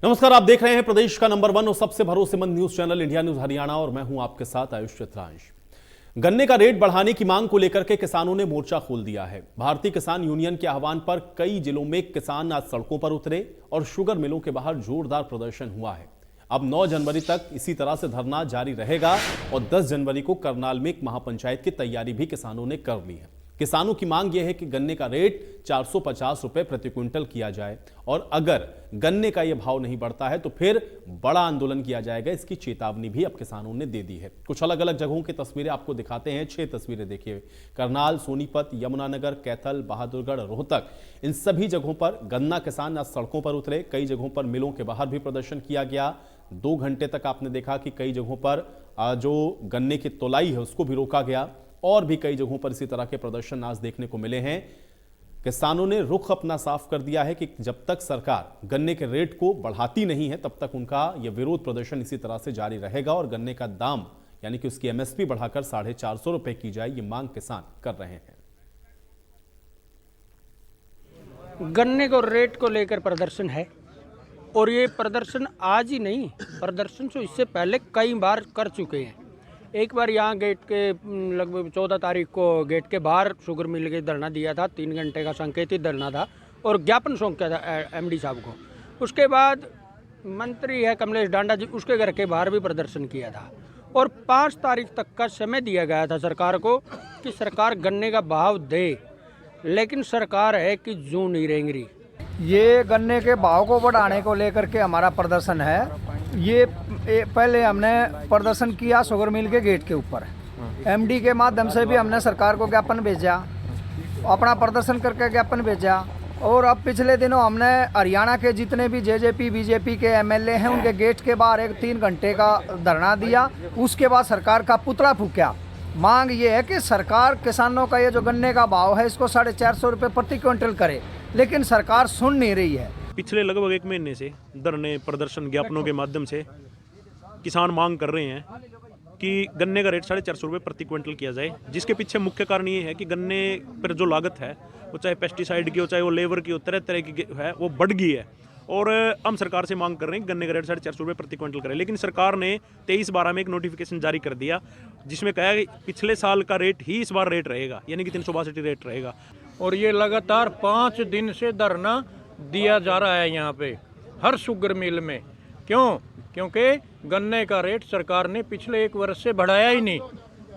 नमस्कार, आप देख रहे हैं प्रदेश का नंबर 1 और सबसे भरोसेमंद news channel India news Haryana और मैं हूं आपके साथ आयुष चित्रांश। गन्ने का रेट बढ़ाने की मांग को लेकर के किसानों ने मोर्चा खोल दिया है। भारतीय किसान यूनियन के आह्वान पर कई जिलों में किसान आज सड़कों पर उतरे और शुगर मिलों के बाहर जोरदार प्रदर्शन हुआ है। अब 9 जनवरी तक इसी तरह से धरना जारी रहेगा और 10 जनवरी को करनाल में एक महापंचायत की तैयारी भी किसानों ने कर ली है। किसानों की मांग यह है कि गन्ने का रेट 450 रुपए प्रति क्विंटल किया जाए और अगर गन्ने का यह भाव नहीं बढ़ता है तो फिर बड़ा आंदोलन किया जाएगा। इसकी चेतावनी भी अब किसानों ने दे दी है। कुछ अलग अलग जगहों की तस्वीरें आपको दिखाते हैं। 6 तस्वीरें देखिए। करनाल, सोनीपत, यमुनानगर, कैथल, बहादुरगढ़, रोहतक, इन सभी जगहों पर गन्ना किसान आज सड़कों पर उतरे। कई जगहों पर मिलों के बाहर भी प्रदर्शन किया गया। 2 घंटे तक आपने देखा कि कई जगहों पर जो गन्ने की तौलाई है उसको भी रोका गया और भी कई जगहों पर इसी तरह के प्रदर्शन आज देखने को मिले हैं। किसानों ने रुख अपना साफ कर दिया है कि जब तक सरकार गन्ने के रेट को बढ़ाती नहीं है तब तक उनका यह विरोध प्रदर्शन इसी तरह से जारी रहेगा और गन्ने का दाम यानी कि उसकी एमएसपी बढ़ाकर 450 रुपए की जाए, ये मांग किसान कर रहे हैं। गन्ने को रेट को लेकर प्रदर्शन है और ये प्रदर्शन आज ही नहीं, प्रदर्शन तो इससे पहले कई बार कर चुके हैं। एक बार यहाँ गेट के लगभग 14 तारीख को गेट के बाहर शुगर मिल के धरना दिया था। 3 घंटे का संकेतित धरना था और ज्ञापन सौंपा था एमडी साहब को। उसके बाद मंत्री है कमलेश डांडा जी, उसके घर के बाहर भी प्रदर्शन किया था और 5 तारीख तक का समय दिया गया था सरकार को कि सरकार गन्ने का भाव दे, लेकिन सरकार है कि जूं नहीं रेंग रही। ये गन्ने के भाव को बढ़ाने को लेकर के हमारा प्रदर्शन है। ये पहले हमने प्रदर्शन किया शुगर मिल के गेट के ऊपर, एमडी के माध्यम से भी हमने सरकार को ज्ञापन भेजा, अपना प्रदर्शन करके ज्ञापन भेजा। और अब पिछले दिनों हमने हरियाणा के जितने भी जेजेपी बीजेपी के एमएलए हैं उनके गेट के बाहर एक 3 घंटे का धरना दिया। उसके बाद सरकार का पुतला फूंका। मांग ये है कि सरकार किसानों का ये जो गन्ने का भाव है इसको 450 रुपये प्रति क्विंटल करे, लेकिन सरकार सुन नहीं रही है। पिछले लगभग 1 महीने से धरने प्रदर्शन ज्ञापनों के माध्यम से किसान मांग कर रहे हैं कि गन्ने का रेट 450 रुपये प्रति क्विंटल किया जाए, जिसके पीछे मुख्य कारण ये है कि गन्ने पर जो लागत है वो चाहे पेस्टिसाइड की हो, चाहे वो लेबर की हो, तरह तरह की है, वो बढ़ गई है। और हम सरकार से मांग कर रहे हैं कि गन्ने का रेट 450 रुपये प्रति क्विंटल करें, लेकिन सरकार ने 23/12 में एक नोटिफिकेशन जारी कर दिया जिसमें कहा कि पिछले साल का रेट ही इस बार रेट रहेगा, यानी कि 362 रेट रहेगा। और ये लगातार 5 दिन से धरना दिया जा रहा है यहाँ पे हर शुगर मिल में। क्यों? क्योंकि गन्ने का रेट सरकार ने पिछले 1 वर्ष से बढ़ाया ही नहीं।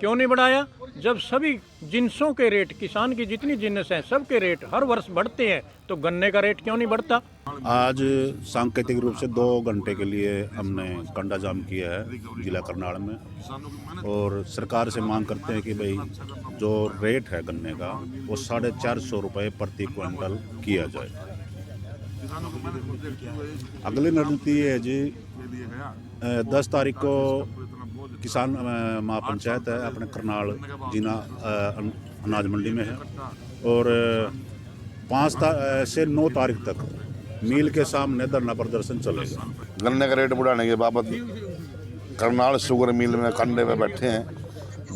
क्यों नहीं बढ़ाया? जब सभी जिन्सों के रेट, किसान की जितनी जिन्स हैं सबके रेट हर वर्ष बढ़ते हैं, तो गन्ने का रेट क्यों नहीं बढ़ता? आज सांकेतिक रूप से 2 घंटे के लिए हमने कंडा जाम किया है जिला करनाल में और सरकार से मांग करते हैं कि भाई जो रेट है गन्ने का वो 450 रुपये प्रति क्विंटल किया जाए। अगली रणनीति ये है जी 10 तारीख को किसान महापंचायत है अपने करनाल जिला अनाज मंडी में है और 5 से 9 तारीख तक मील के सामने धरना प्रदर्शन चलेगा। गन्ने का रेट बढ़ाने के बाबत करनाल शुगर मिल में कंडे पे बैठे हैं।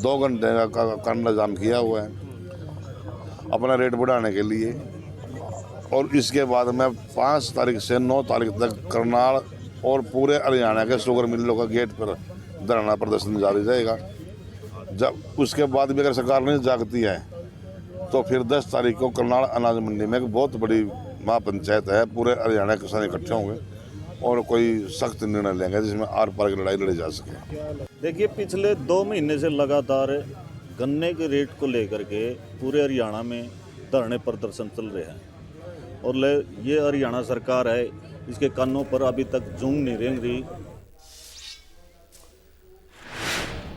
2 घंटे का कंडा जाम किया हुआ है अपना रेट बढ़ाने के लिए और इसके बाद में 5 तारीख से 9 तारीख तक करनाल और पूरे हरियाणा के शुगर मिलों का गेट पर धरना प्रदर्शन जारी रहेगा। जब उसके बाद भी अगर सरकार नहीं जागती है तो फिर 10 तारीख को करनाल अनाज मंडी में एक बहुत बड़ी महापंचायत है, पूरे हरियाणा के किसान इकट्ठे होंगे और कोई सख्त निर्णय लेंगे जिसमें आर पार की लड़ाई लड़ी जा सके। देखिए, पिछले 2 महीने से लगातार गन्ने के रेट को लेकर के पूरे हरियाणा में धरने प्रदर्शन चल रहे हैं और ये हरियाणा सरकार है, इसके कानों पर अभी तक जूं नहीं रेंग रही।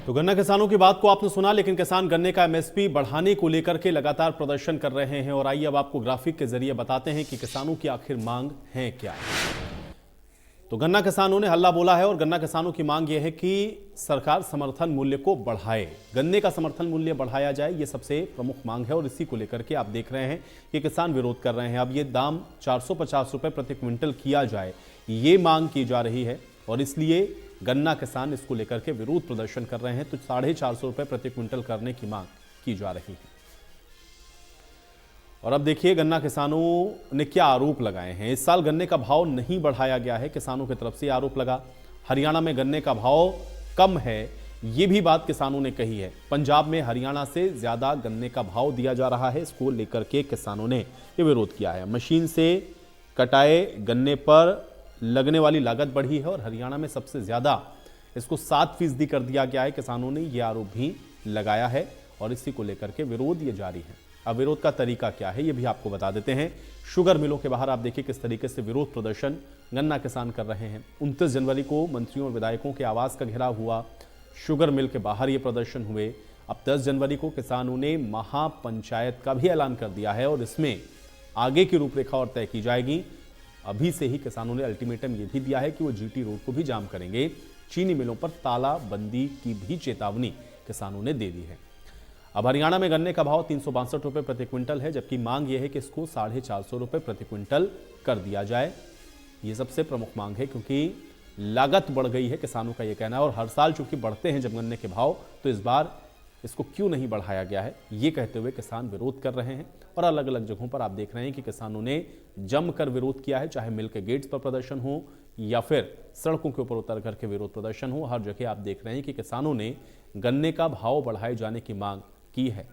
तो गन्ना किसानों की बात को आपने सुना, लेकिन किसान गन्ने का एमएसपी बढ़ाने को लेकर के लगातार प्रदर्शन कर रहे हैं और आइए अब आपको ग्राफिक के जरिए बताते हैं कि किसानों की आखिर मांग है क्या। तो गन्ना किसानों ने हल्ला बोला है और गन्ना किसानों की मांग यह है कि सरकार समर्थन मूल्य को बढ़ाए, गन्ने का समर्थन मूल्य बढ़ाया जाए, ये सबसे प्रमुख मांग है और इसी को लेकर के आप देख रहे हैं कि किसान विरोध कर रहे हैं। अब ये दाम 450 रुपये प्रति क्विंटल किया जाए, ये मांग की जा रही है और इसलिए गन्ना किसान इसको लेकर के विरोध प्रदर्शन कर रहे हैं। तो 450 रुपये प्रति क्विंटल करने की मांग की जा रही है। और अब देखिए गन्ना किसानों ने क्या आरोप लगाए हैं। इस साल गन्ने का भाव नहीं बढ़ाया गया है, किसानों की तरफ से आरोप लगा। हरियाणा में गन्ने का भाव कम है, ये भी बात किसानों ने कही है। पंजाब में हरियाणा से ज्यादा गन्ने का भाव दिया जा रहा है, इसको लेकर के किसानों ने ये विरोध किया है। मशीन से कटाए गन्ने पर लगने वाली लागत बढ़ी है और हरियाणा में सबसे ज्यादा इसको 7% कर दिया गया है। किसानों ने यह आरोप भी लगाया है और इसी को लेकर के विरोध ये जारी है। अब विरोध का तरीका क्या है ये भी आपको बता देते हैं। शुगर मिलों के बाहर आप देखिए किस तरीके से विरोध प्रदर्शन गन्ना किसान कर रहे हैं। 29 जनवरी को मंत्रियों और विधायकों के आवास का घेराव हुआ, शुगर मिल के बाहर ये प्रदर्शन हुए। अब 10 जनवरी को किसानों ने महापंचायत का भी ऐलान कर दिया है और इसमें आगे की रूपरेखा और तय की जाएगी। अभी से ही किसानों ने अल्टीमेटम ये भी दिया है कि वो जीटी रोड को भी जाम करेंगे। चीनी मिलों पर तालाबंदी की भी चेतावनी किसानों ने दे दी है। अब हरियाणा में गन्ने का भाव 362 रुपये प्रति क्विंटल है, जबकि मांग यह है कि इसको 450 रुपये प्रति क्विंटल कर दिया जाए। ये सबसे प्रमुख मांग है क्योंकि लागत बढ़ गई है, किसानों का यह कहना है। और हर साल चूंकि बढ़ते हैं जब गन्ने के भाव, तो इस बार इसको क्यों नहीं बढ़ाया गया है, ये कहते हुए किसान विरोध कर रहे हैं। और अलग अलग जगहों पर आप देख रहे हैं कि किसानों ने जमकर विरोध किया है, चाहे मिल के गेट्स पर प्रदर्शन हो या फिर सड़कों के ऊपर उतर करके विरोध प्रदर्शन हो। हर जगह आप देख रहे हैं कि किसानों ने गन्ने का भाव बढ़ाए जाने की मांग की है।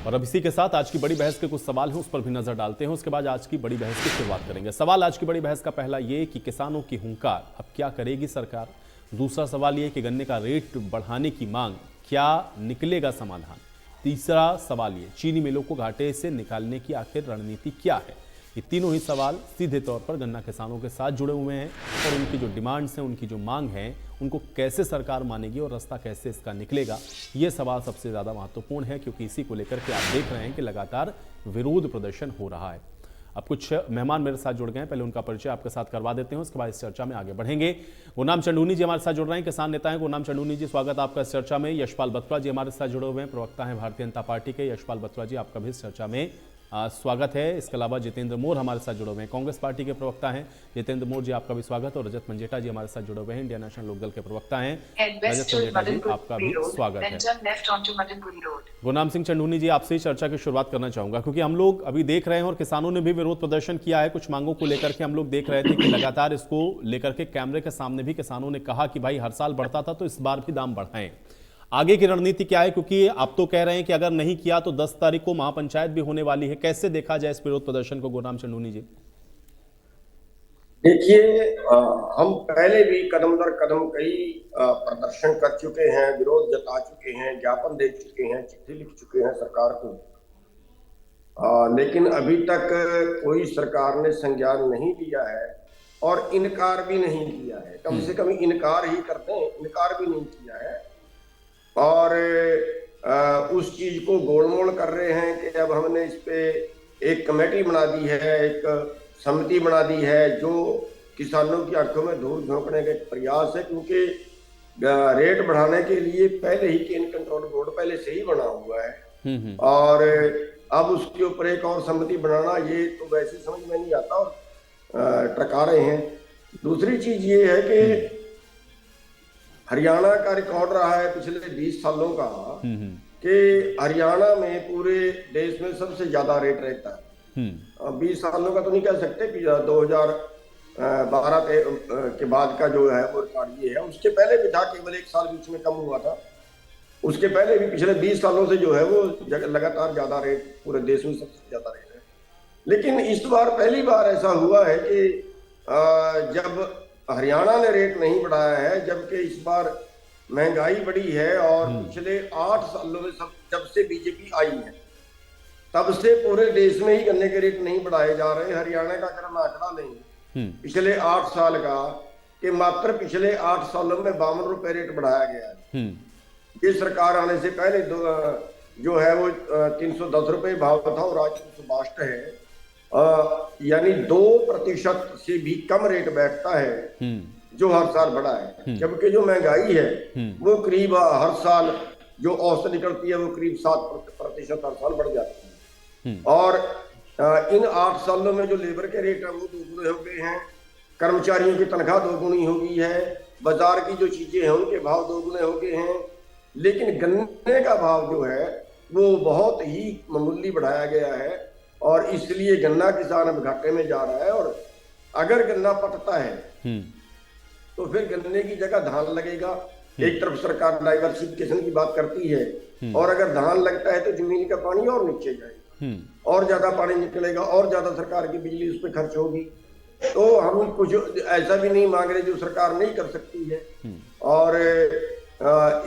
और अब इसी के साथ आज की बड़ी बहस के कुछ सवाल हैं, उस पर भी नजर डालते हैं। उसके बाद आज की बड़ी बहस की शुरुआत करेंगे। सवाल आज की बड़ी बहस का पहला ये कि किसानों की हुंकार अब क्या करेगी सरकार। दूसरा सवाल ये कि गन्ने का रेट बढ़ाने की मांग, क्या निकलेगा समाधान। तीसरा सवाल ये, चीनी मिलों को घाटे से निकालने की आखिर रणनीति क्या है। ये तीनों ही सवाल सीधे तौर पर गन्ना किसानों के साथ जुड़े हुए हैं और उनकी जो डिमांड्स हैं, उनकी जो मांग है, उनको कैसे सरकार मानेगी और रास्ता कैसे इसका निकलेगा, ये सवाल सबसे ज़्यादा महत्वपूर्ण है क्योंकि इसी को लेकर के आप देख रहे हैं कि लगातार विरोध प्रदर्शन हो रहा है। अब कुछ मेहमान मेरे साथ जुड़ गए हैं, पहले उनका परिचय आपके साथ करवा देते हैं, उसके बाद इस चर्चा में आगे बढ़ेंगे। गुरनाम चंडूनी जी हमारे साथ जुड़ रहे हैं, किसान नेता हैं। गुरनाम चंडूनी जी, स्वागत आपका इस चर्चा में। यशपाल बत्रा जी हमारे साथ जुड़े हुए हैं, प्रवक्ता हैं भारतीय जनता पार्टी के। यशपाल बत्रा जी, आपका भी इस चर्चा में स्वागत है। इसके अलावा जितेंद्र मोर हमारे साथ जुड़े हुए हैं, कांग्रेस पार्टी के प्रवक्ता हैं। जितेंद्र मोर जी, आपका भी स्वागत। और रजत मंजेठा जी हमारे साथ जुड़े हुए हैं, इंडियन नेशनल लोकदल के प्रवक्ता हैं। रजत मंजेठा जी, आपका भी स्वागत है। गुरनाम सिंह चंडूनी जी, आपसे चर्चा की शुरुआत करना चाहूंगा क्योंकि हम लोग अभी देख रहे हैं और किसानों ने भी विरोध प्रदर्शन किया है कुछ मांगों को लेकर के। हम लोग देख रहे थे कि लगातार इसको लेकर के कैमरे के सामने भी किसानों ने कहा कि भाई हर साल बढ़ता था तो इस बार भी दाम बढ़ाएं। आगे की रणनीति क्या है, क्योंकि आप तो कह रहे हैं कि अगर नहीं किया तो 10 तारीख को महापंचायत भी होने वाली है। कैसे देखा जाए इस विरोध प्रदर्शन को, गुरनाम चंडूनी जी? देखिए, हम पहले भी कदम दर कदम कई प्रदर्शन कर चुके हैं, विरोध जता चुके हैं, ज्ञापन दे चुके हैं, चिट्ठी लिख चुके हैं सरकार को, लेकिन अभी तक कोई सरकार ने संज्ञान नहीं लिया है और इनकार भी नहीं किया है। कम से कम इनकार ही करते हैं, इनकार भी नहीं किया है। और उस चीज को गोलमोल कर रहे हैं कि अब हमने इस पे एक कमेटी बना दी है, एक समिति बना दी है, जो किसानों की आंखों में धूल झोंकने का एक प्रयास है। क्योंकि रेट बढ़ाने के लिए पहले ही केन कंट्रोल बोर्ड पहले से ही बना हुआ है और अब उसके ऊपर एक और समिति बनाना, ये तो वैसे समझ में नहीं आता और टका रहे हैं। दूसरी चीज ये है कि हरियाणा का रिकॉर्ड रहा है पिछले 20 सालों का कि हरियाणा में पूरे देश में सबसे ज्यादा रेट रहता है। 20 सालों का तो नहीं कह सकते, 2012 के बाद का जो है वो रिकॉर्ड ये है। उसके पहले भी था, केवल 1 साल बीच में कम हुआ था। उसके पहले भी पिछले 20 सालों से जो है वो लगातार ज्यादा रेट, पूरे देश में सबसे ज्यादा रेट है। लेकिन इस बार पहली बार ऐसा हुआ है कि जब हरियाणा ने रेट नहीं बढ़ाया है, जबकि इस बार महंगाई बढ़ी है और पिछले 8 सालों में जब से बीजेपी आई है तब से पूरे देश में ही गन्ने के रेट नहीं बढ़ाए जा रहे। हरियाणा का अगर हम आंकड़ा लें पिछले 8 साल का, कि मात्र पिछले 8 सालों में 52 रुपए रेट बढ़ाया गया है। ये सरकार आने से पहले जो है वो 310 रुपए भाव था और आज 362 है। यानी 2% से भी कम रेट बैठता है जो हर साल बढ़ा है। जबकि जो महंगाई है वो करीब हर साल जो औसत निकलती है वो करीब 7% हर साल बढ़ जाती है। और इन 8 सालों में जो लेबर के रेट है वो 2 गुने हो गए हैं, कर्मचारियों की तनख्वाह 2 गुनी हो गई है, बाजार की जो चीजें हैं उनके भाव 2 गुने हो गए हैं, लेकिन गन्ने का भाव जो है वो बहुत ही मामूली बढ़ाया गया है और इसलिए गन्ना किसान अब घाटे में जा रहा है। और अगर गन्ना पकता है तो फिर गन्ने की जगह धान लगेगा। एक तरफ सरकार डाइवर्सिफिकेशन की बात करती है और अगर धान लगता है तो जमीन का पानी और नीचे जाएगा और ज्यादा पानी निकलेगा और ज्यादा सरकार की बिजली उस पर खर्च होगी। तो हम कुछ ऐसा भी नहीं मांग रहे जो सरकार नहीं कर सकती है। और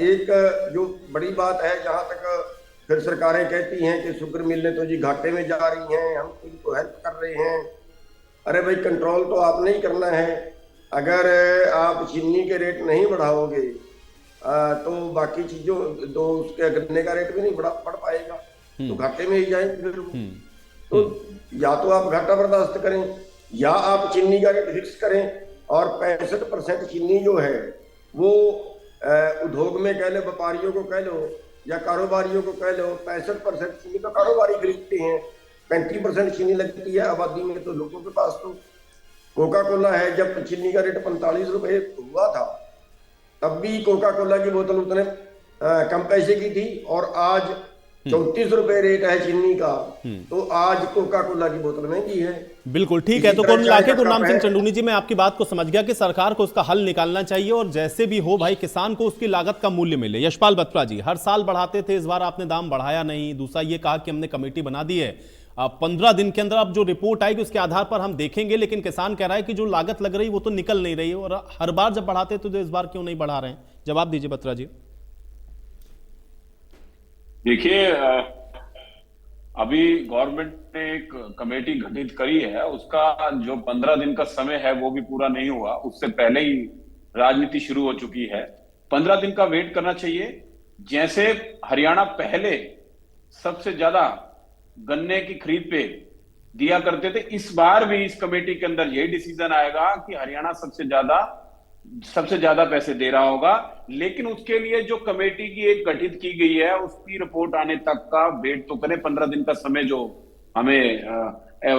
एक जो बड़ी बात है, जहां तक फिर सरकारें कहती हैं कि शुगर मिलें तो जी घाटे में जा रही हैं, हम इनको हेल्प कर रहे हैं। अरे भाई, कंट्रोल तो आपने ही करना है। अगर आप चीनी के रेट नहीं बढ़ाओगे तो बाकी चीजों तो उसके गन्ने का रेट भी नहीं बढ़ पाएगा, तो घाटे में ही जाएंगे फिर। तो या तो आप घाटा बर्दाश्त करें या आप चीनी का रेट फिक्स करें। और 65% चीनी जो है वो उद्योग में कह लो, व्यापारियों को कह लो या कारोबारियों को कह लो, 65% चीनी तो कारोबारी खरीदते हैं, 35% चीनी लगती है आबादी में। तो लोगों के पास तो कोका कोला है। जब चीनी का रेट 45 रुपए हुआ था तब भी कोका कोला की बोतल उतने कम पैसे की थी और आज 34 रुपए रेट है चीनी का, तो आज कोका कोला की बोतल महंगी है। बिल्कुल ठीक है। तो कुल मिला के गुरनाम सिंह चंदूनी जी, मैं आपकी बात को समझ गया कि सरकार को उसका हल निकालना चाहिए और जैसे भी हो भाई किसान को उसकी लागत का मूल्य मिले। यशपाल बत्रा जी, हर साल बढ़ाते थे, इस बार आपने दाम बढ़ाया नहीं। दूसरा ये कहा कि हमने कमेटी बना दी है, 15 दिन के अंदर अब जो रिपोर्ट आएगी उसके आधार पर हम देखेंगे। लेकिन किसान कह रहा है कि जो लागत लग रही वो तो निकल नहीं रही है और हर बार जब बढ़ाते तो इस बार क्यों नहीं बढ़ा रहे हैं? जवाब दीजिए बत्रा जी। देखिए, अभी गवर्नमेंट ने एक कमेटी गठित करी है, उसका जो 15 दिन का समय है वो भी पूरा नहीं हुआ, उससे पहले ही राजनीति शुरू हो चुकी है। 15 दिन का वेट करना चाहिए। जैसे हरियाणा पहले सबसे ज्यादा गन्ने की खरीद पे दिया करते थे, इस बार भी इस कमेटी के अंदर यही डिसीजन आएगा कि हरियाणा सबसे ज्यादा पैसे दे रहा होगा। लेकिन उसके लिए जो कमेटी की एक गठित की गई है उसकी रिपोर्ट आने तक का वेट तो करें। 15 दिन का समय जो हमें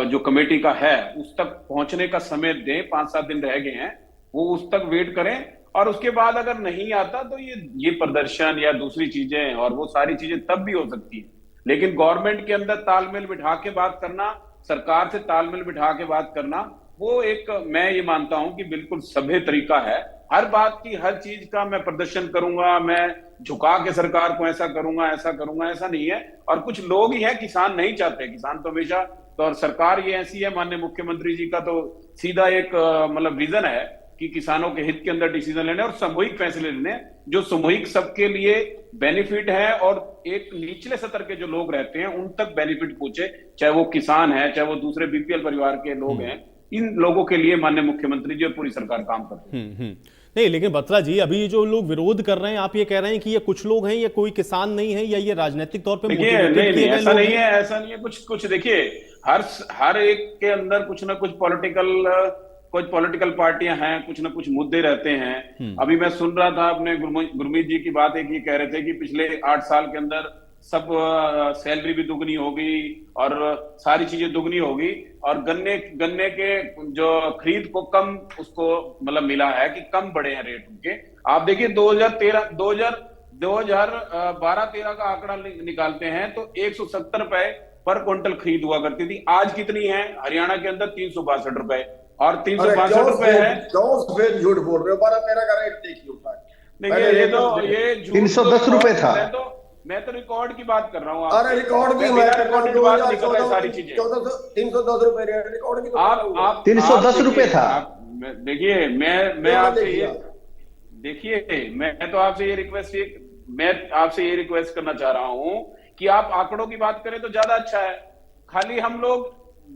जो कमेटी का है उस तक पहुंचने का समय दें। 5-7 दिन रह गए हैं, वो उस तक वेट करें और उसके बाद अगर नहीं आता तो ये प्रदर्शन या दूसरी चीजें और वो सारी चीजें तब भी हो सकती है। लेकिन गवर्नमेंट के अंदर तालमेल बिठा के बात करना, सरकार से तालमेल बिठा के बात करना, वो एक, मैं ये मानता हूं कि बिल्कुल सभ्य तरीका है। हर बात की, हर चीज का मैं प्रदर्शन करूंगा, मैं झुका के सरकार को ऐसा करूंगा, ऐसा नहीं है। और कुछ लोग ही हैं, किसान नहीं चाहते। किसान तो हमेशा तो, और सरकार ये ऐसी है, माननीय मुख्यमंत्री जी का तो सीधा एक मतलब विजन है कि किसानों के हित के अंदर डिसीजन लेने और सामूहिक फैसले लेने, जो सामूहिक सबके लिए बेनिफिट है और एक निचले स्तर के जो लोग रहते हैं उन तक बेनिफिट पहुंचे, चाहे वो किसान है, चाहे वो दूसरे बीपीएल परिवार के लोग हैं। इन लोगों के लिए माननीय मुख्यमंत्री जी और पूरी सरकार काम करती है। नहीं, लेकिन बत्रा जी, अभी जो लोग विरोध कर रहे हैं, आप ये कह रहे हैं कि ये कुछ लोग हैं, ये कोई किसान नहीं है, या ये राजनीतिक तौर पे नहीं, ऐसा नहीं है। कुछ देखिए, हर एक के अंदर कुछ ना कुछ पॉलिटिकल पार्टियां हैं, कुछ ना कुछ मुद्दे रहते हैं। अभी मैं सुन रहा था, अपने गुरमीत जी की बात एक ये कह रहे थे कि पिछले 8 साल के अंदर सब सैलरी भी दुगनी होगी और सारी चीजें दुगनी होगी और गन्ने के जो खरीद को कम उसको मतलब मिला है कि कम बढ़े हैं रेट उनके। आप देखिए 2012-13 का आंकड़ा निकालते हैं तो 170 रुपए पर क्विंटल खरीद हुआ करती थी। आज कितनी है हरियाणा के अंदर? 362 रुपए। और 362 रुपए है। झूठ बोल रहे हो, 12-13 का रेट देखिए, ये 310 रुपए था। मैं तो रिकॉर्ड की बात कर रहा हूँ। अरे रिकॉर्ड भी सारी चीजें 310 रुपए रिकॉर्ड की, आप 310 रुपए था। देखिए, मैं आपसे ये, देखिए मैं तो आपसे ये रिक्वेस्ट करना चाह रहा हूँ कि आप आंकड़ों की बात करें तो ज्यादा अच्छा है। खाली हम लोग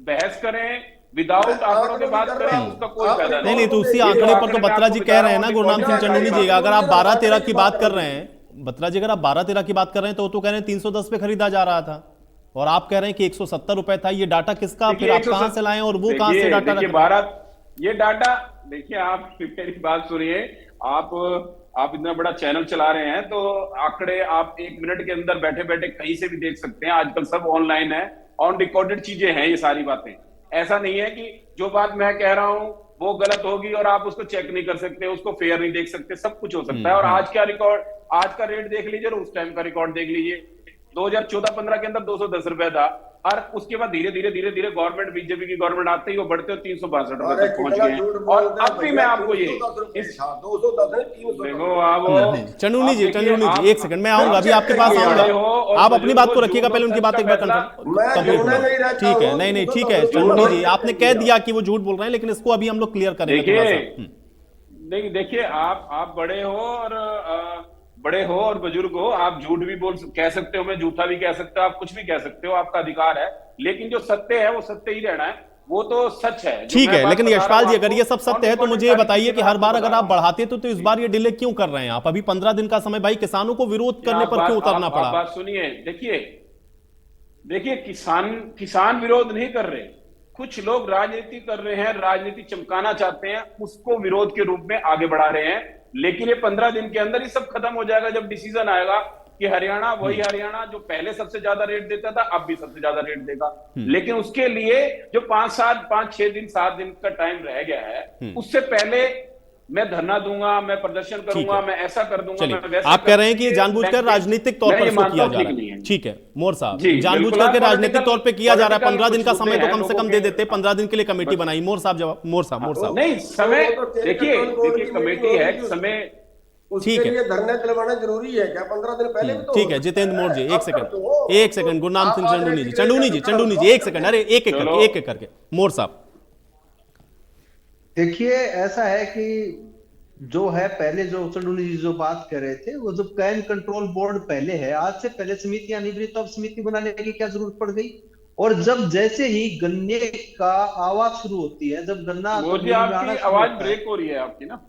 बहस करें, विदाउट आंकड़ों की बात करें, उसका कोई फायदा नहीं। तो उसी आंकड़े पर तो बत्रा जी कह रहे हैं ना, गुरनाम सिंह चंदूनी जी, अगर आप 12-13 की बात कर रहे हैं, बत्रा जी अगर आप 12-13 की बात कर रहे हैं तो कह रहे हैं 310 पे खरीदा जा रहा था और आप कह रहे हैं कि 170 रुपए था। ये डाटा किसका, फिर आप कहां से लाएं और वो कहां से डाटा? ये डाटा देखिए, आप मेरी बात सुनिए। आप इतना बड़ा चैनल चला रहे हैं तो आंकड़े आप 1 मिनट के अंदर बैठे बैठे कहीं से भी देख सकते हैं। आजकल सब ऑनलाइन है, ऑन रिकॉर्डेड चीजें हैं ये सारी बातें। ऐसा नहीं है कि जो बात मैं कह रहा हूं वो गलत होगी और आप उसको चेक नहीं कर सकते, उसको फेयर नहीं देख सकते। सब कुछ हो सकता है। और आज क्या रिकॉर्ड, आज का रेट देख लीजिए और उस टाइम का रिकॉर्ड देख लीजिए। 2014-15 के अंदर 210 रुपए था, और उसके बाद धीरे धीरे गवर्नमेंट, बीजेपी की गवर्नमेंट आते ही वो बढ़ते हुए 362 रुपए तक पहुंच गए। और अब भी मैं आपको ये 210 देखो आप चंदूनी जी एक सेकंड, मैं आऊंगा, अभी आपके पास आऊंगा। आप अपनी बात को रखिएगा, पहले उनकी बात एक बार कंफर्म। ठीक है, नहीं ठीक है चंदूनी जी, आपने कह दिया कि वो झूठ बोल रहे हैं, लेकिन इसको अभी हम लोग क्लियर करेंगे। देखिए आप बड़े हो और बुजुर्ग हो, आप झूठ भी कह सकते हो, मैं झूठा भी कह सकता हूं, आप कुछ भी कह सकते हो, आपका अधिकार है, लेकिन जो सत्य है वो सत्य ही रहना है, वो तो सच है। ठीक है, लेकिन यशपाल जी, अगर ये सब सत्य है तो मुझे ये बताइए कि हर बार अगर आप बढ़ाते तो इस बार ये डिले क्यों कर रहे हैं आप? अभी 15 दिन का समय, भाई किसानों को विरोध करने पर क्यों उतरना पड़ा? बात सुनिए, देखिए किसान विरोध नहीं कर रहे, कुछ लोग राजनीति कर रहे हैं, राजनीति चमकाना चाहते हैं, उसको विरोध के रूप में आगे बढ़ा रहे हैं। लेकिन ये 15 दिन के अंदर ही सब खत्म हो जाएगा, जब डिसीजन आएगा कि हरियाणा वही हरियाणा जो पहले सबसे ज्यादा रेट देता था, अब भी सबसे ज्यादा रेट देगा। लेकिन उसके लिए जो 5-6 दिन 7 दिन का टाइम रह गया है, उससे पहले मैं धरना दूंगा, मैं प्रदर्शन करूंगा, मैं ऐसा कर दूंगा, मैं वैसा आप कह रहे हैं कि ये जानबूझकर राजनीतिक तौर पर इसको किया जा रहा है। ठीक है मोर साहब, जानबूझकर के राजनीतिक तौर पे किया जा रहा है। 15 दिन का समय तो कम से कम दे देते, 15 दिन के लिए कमेटी बनाई। मोर साहब नहीं, समय देखिए कमेटी है, समय उसके लिए धरना दिलवाना जरूरी है क्या? 15 दिन पहले भी तो ठीक है। जितेंद्र मोर जी एक सेकंड, गुरनाम सिंह चंदूनी जी एक सेकंड, अरे एक करके मोर साहब। देखिए ऐसा है कि जो है, पहले जो चंदूनी जी जो बात कर रहे थे, वो जो कैन कंट्रोल बोर्ड पहले है, आज से पहले समितियां नहीं बनी, तो अब समिति बनाने की क्या जरूरत पड़ गई? और जब जैसे ही गन्ने का आवाज शुरू होती है, जब गन्ना, आपकी आवाज ब्रेक हो रही है आपकी ना।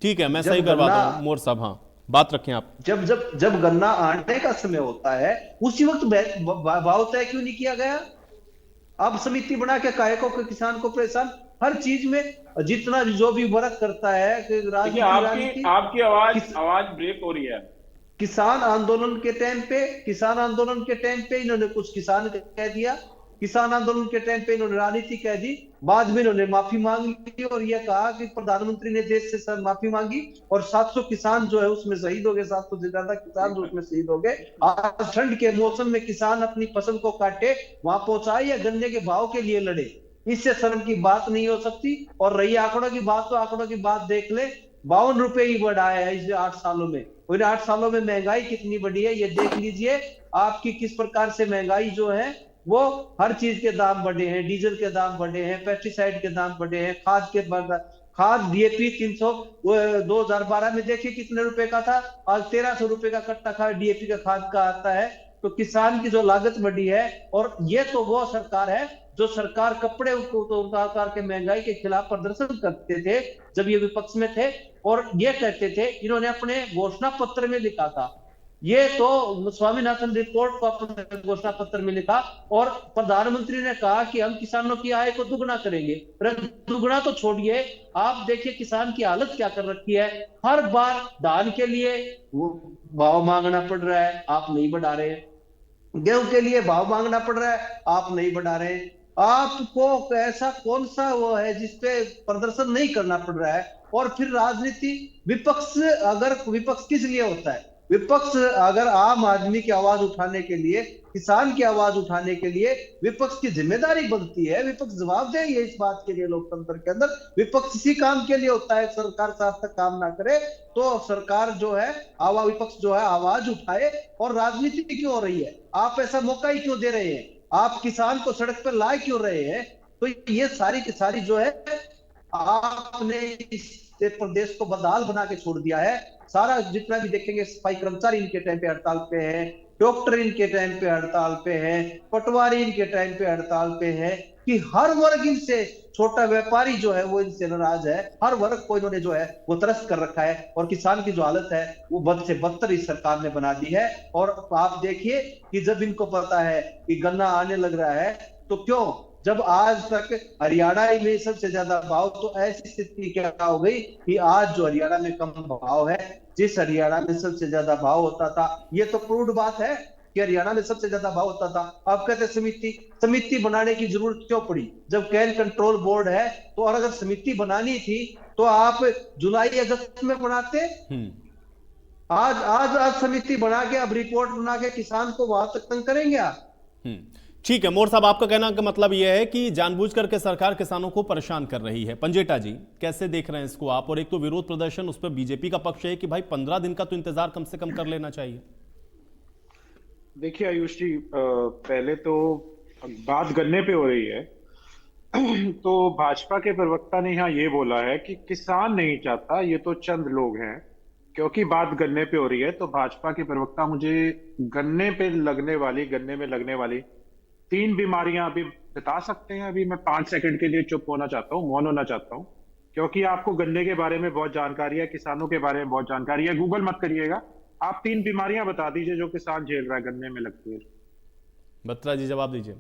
ठीक है, मैं सही करवाता हूं मोर साहब। हाँ, बात रखें आप। जब गन्ना आने का समय होता है, उसी वक्त भाव तय क्यों नहीं किया गया? अब समिति बना के काहे को किसान को परेशान, हर चीज में जितना जो भी वर्क करता है कि आपकी आवाज ब्रेक हो रही है। किसान आंदोलन के टाइम पे इन्होंने कुछ किसान कह दिया, किसान आंदोलन के टाइम पे इन्होंने राजनीति कह दी, बाद में इन्होंने माफी मांग ली और यह कहा कि प्रधानमंत्री ने देश से माफी मांगी और 700 किसान जो है उसमें शहीद हो गए, 700 से ज्यादा किसान जो उसमें शहीद हो गए। आज ठंड के मौसम में किसान अपनी फसल को काटे, वहां पहुंचाए या गन्ने के भाव के लिए लड़े, इससे शर्म की बात नहीं हो सकती। और रही आंकड़ों की बात, तो आंकड़ों की बात देख ले, 52 रुपए ही बढ़ाया है इस 8 सालों में। और 8 सालों में महंगाई कितनी बढ़ी है ये देख लीजिए, आपकी किस प्रकार से महंगाई जो है वो, हर चीज के दाम बढ़े हैं, डीजल के दाम बढ़े हैं, पेस्टिसाइड के दाम बढ़े हैं, खाद डीएपी 300 2012 में देखिए कितने रुपए का था, आज 1300 रुपए का कट्टा खाद डीएपी का खाद का आता है। तो किसान की जो लागत बढ़ी है, और ये तो वो सरकार है जो सरकार कपड़े उतार के महंगाई के खिलाफ प्रदर्शन करते थे जब ये विपक्ष में थे, और ये कहते थे, इन्होंने अपने घोषणा पत्र में लिखा था, ये तो स्वामीनाथन रिपोर्ट को अपने घोषणा पत्र में लिखा, और प्रधानमंत्री ने कहा कि हम किसानों की आय को दुगना करेंगे। दुगना तो छोड़िए, आप देखिए किसान की हालत क्या कर रखी है। हर बार धान के लिए भाव मांगना पड़ रहा है, आप नहीं बढ़ा रहे, गेहूं के लिए भाव मांगना पड़ रहा है, आप नहीं बढ़ा रहे। आपको ऐसा कौन सा वो है जिसपे प्रदर्शन नहीं करना पड़ रहा है? और फिर राजनीति, विपक्ष किस लिए होता है? विपक्ष अगर आम आदमी की आवाज उठाने के लिए, किसान की आवाज उठाने के लिए विपक्ष की जिम्मेदारी बनती है, विपक्ष जवाबदेह है इस बात के लिए लोकतंत्र के अंदर। विपक्ष इसी काम के लिए होता है, सरकार सार्थक काम ना करे तो सरकार जो है, विपक्ष जो है आवाज उठाए। और राजनीति क्यों हो रही है? आप ऐसा मौका ही क्यों दे रहे हैं? आप किसान को सड़क पर ला क्यों रहे हैं? तो ये सारी की सारी जो है, आपने इस प्रदेश को बदहाल बना के छोड़ दिया है। सारा जितना भी देखेंगे, सफाई कर्मचारी इनके टाइम पे हड़ताल पे है, डॉक्टर इनके टाइम पे हड़ताल पे है, पटवारी इनके टाइम पे हड़ताल पे है, कि हर वर्ग इनसे, छोटा व्यापारी जो है वो इनसे नाराज है, हर वर्ग को इन्होंने जो है वो त्रस्त कर रखा है। और किसान की जो हालत है वो बद से बदतर इस सरकार ने बना दी है। और आप देखिए कि जब इनको पता है कि गन्ना आने लग रहा है, तो क्यों, जब आज तक हरियाणा में सबसे ज्यादा भाव, तो ऐसी स्थिति क्या हो गई कि आज जो हरियाणा में कम भाव है, जिस हरियाणा में सबसे ज्यादा भाव होता था, ये तो प्रूव्ड बात है कि हरियाणा में सबसे ज्यादा भाव होता था। आप कहते समिति बनाने की जरूरत क्यों पड़ी जब कैन कंट्रोल बोर्ड है? तो और अगर समिति बनानी थी तो आप जुलाई अगस्त में बनाते, आज आज आज समिति बना के अब रिपोर्ट बना के किसान को वहां तक तंग करेंगे आप। ठीक है मोर साहब, आपका कहना का मतलब यह है कि जानबूझ करके सरकार किसानों को परेशान कर रही है। पंजेटा जी कैसे देख रहे हैं इसको आप? और एक तो विरोध प्रदर्शन, उस पर बीजेपी का पक्ष है कि भाई 15 दिन का तो इंतजार कम से कम कर लेना चाहिए। देखिए आयुष जी, पहले तो बात गन्ने पे हो रही है तो भाजपा के प्रवक्ता ने यहाँ ये बोला है कि किसान नहीं चाहता, ये तो चंद लोग हैं। क्योंकि बात गन्ने पे हो रही है तो भाजपा के प्रवक्ता मुझे गन्ने में लगने वाली 3 बीमारियां अभी बता सकते हैं? अभी मैं 5 सेकंड के लिए चुप होना चाहता हूँ, मौन होना चाहता हूँ, क्योंकि आपको गन्ने के बारे में बहुत जानकारी है, किसानों के बारे में बहुत जानकारी है। गूगल मत करिएगा, आप 3 बीमारियां बता दीजिए जो किसान झेल रहा है गन्ने में लगती है। बत्रा जी जवाब दीजिए।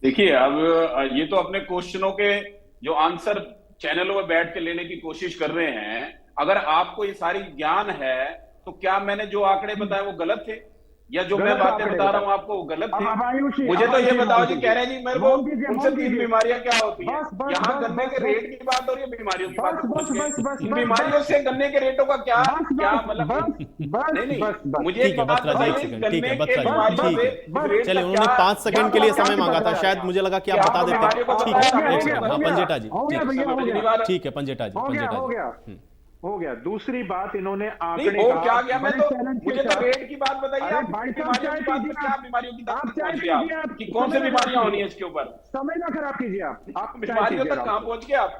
देखिए, अब ये तो अपने क्वेश्चनों के जो आंसर चैनलों में बैठ के लेने की कोशिश कर रहे हैं। अगर आपको ये सारी ज्ञान है तो क्या मैंने जो आंकड़े बताए वो गलत थे, या जो मैं बातें बता रहा हूँ आपको वो गलत थे? मुझे तो ये बताओ जी, कह रहे हैं जी मेरे को उनसे 3 बीमारियां क्या होती है? यहाँ गन्ने के रेट की बात हो रही है, बीमारियों की बात हो रही है। इन बीमारियों से गन्ने के रेटों का क्या मतलब? नहीं, मुझे एक बात बताइए, गन्ने के बीमारियों से चलिए, उन्होंने 5 सेकंड के लिए समय मांगा था, शायद मुझे लगा कि आप बता देते हैं। ठीक है, एक सेकंड। हाँ पंजेटा जी, ठीक है पंजेटा जी, हो गया। दूसरी बात इन्होंने आंकड़े हो क्या गया? मैं तो मुझे तो रेट की बात बताइए, आप बीमारियों की बात में क्या बीमारियों की बात पहुंच गए आप कि कौन सी बीमारियां होनी है इसके ऊपर? समय ना खराब कीजिए आप बीमारियों तक कहां पहुंच गए आप?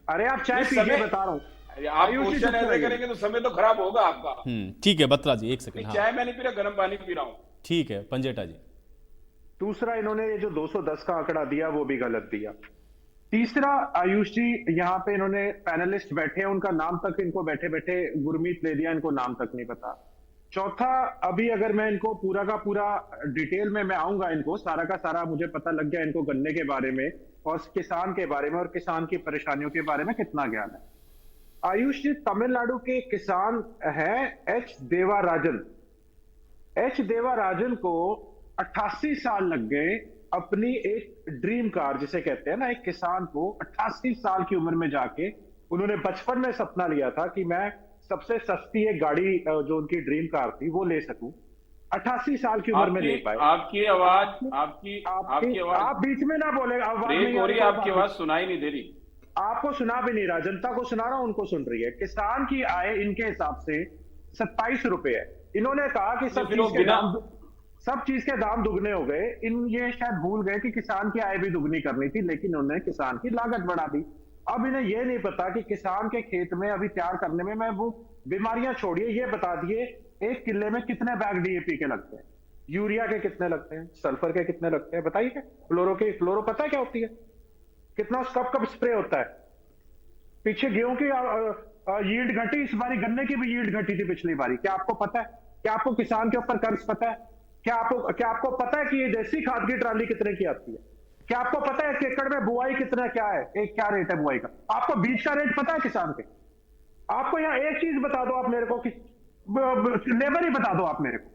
अरे आप चाय पीजिए, बता रहा हूँ। आप क्वेश्चन ऐसे करेंगे तो समय तो खराब होगा आपका। ठीक है बत्रा जी, एक सेकंड। चाय मैं नहीं पी रहा, गर्म पानी पी रहा हूँ। ठीक है पंजेटा जी। दूसरा, इन्होंने ये जो 210 का आंकड़ा दिया वो भी गलत दिया। तीसरा, आयुष जी यहाँ पे इन्होंने पैनलिस्ट बैठे हैं, उनका नाम तक इनको बैठे बैठे गुरमीत ले दिया, इनको नाम तक नहीं पता। चौथा, अभी अगर मैं इनको पूरा का पूरा डिटेल में मैं आऊंगा, इनको सारा का सारा मुझे पता लग गया इनको गन्ने के बारे में और किसान के बारे में और किसान की परेशानियों के बारे में कितना ज्ञान है। आयुष जी, तमिलनाडु के किसान है एच देवाराजन। एच देवाराजन को 88 साल लग गए अपनी एक ड्रीम कार, जिसे कहते हैं ना, एक किसान को 88 साल की उम्र में जाके उन्होंने बचपन में सपना लिया था कि मैं सबसे सस्ती एक गाड़ी जो उनकी ड्रीम कार थी वो ले सकूं। 88 साल की उम्र में ले पाए। आपकी आवाज आप बीच में ना बोले, आपकी आवाज सुनाई नहीं दे रही। आपको सुना भी नहीं रहा, जनता को सुना रहा हूं, उनको सुन रही है। किसान की आय इनके हिसाब से 27 रुपए है। इन्होंने कहा कि सब चीज के दाम दुगने हो गए। ये शायद भूल गए कि किसान की आय भी दुगनी करनी थी, लेकिन उन्होंने किसान की लागत बढ़ा दी। अब इन्हें यह नहीं पता कि किसान के खेत में अभी तैयार करने में, मैं वो बीमारियां छोड़िए, ये बता दिए 1 किले में कितने बैग डीएपी के लगते हैं, यूरिया के कितने लगते हैं, सल्फर के कितने लगते हैं, बताइए। फ्लोरो पता है क्या होती है? कितना कब स्प्रे होता है? पीछे गेहूं की यील्ड घटी, इस बारी गन्ने की भी यील्ड घटी थी पिछली बारी। क्या आपको पता है? क्या आपको किसान के ऊपर कर्ज पता है? क्या आपको पता है कि ये देसी खाद की ट्राली कितने की आती है? क्या आपको पता है कि एकड़ में बुआई कितना क्या है, क्या रेट है बुआई का? आपको बीज का रेट पता है किसान के? आपको यहाँ एक चीज बता दो आप मेरे को कि लेबर ही बता दो आप मेरे को।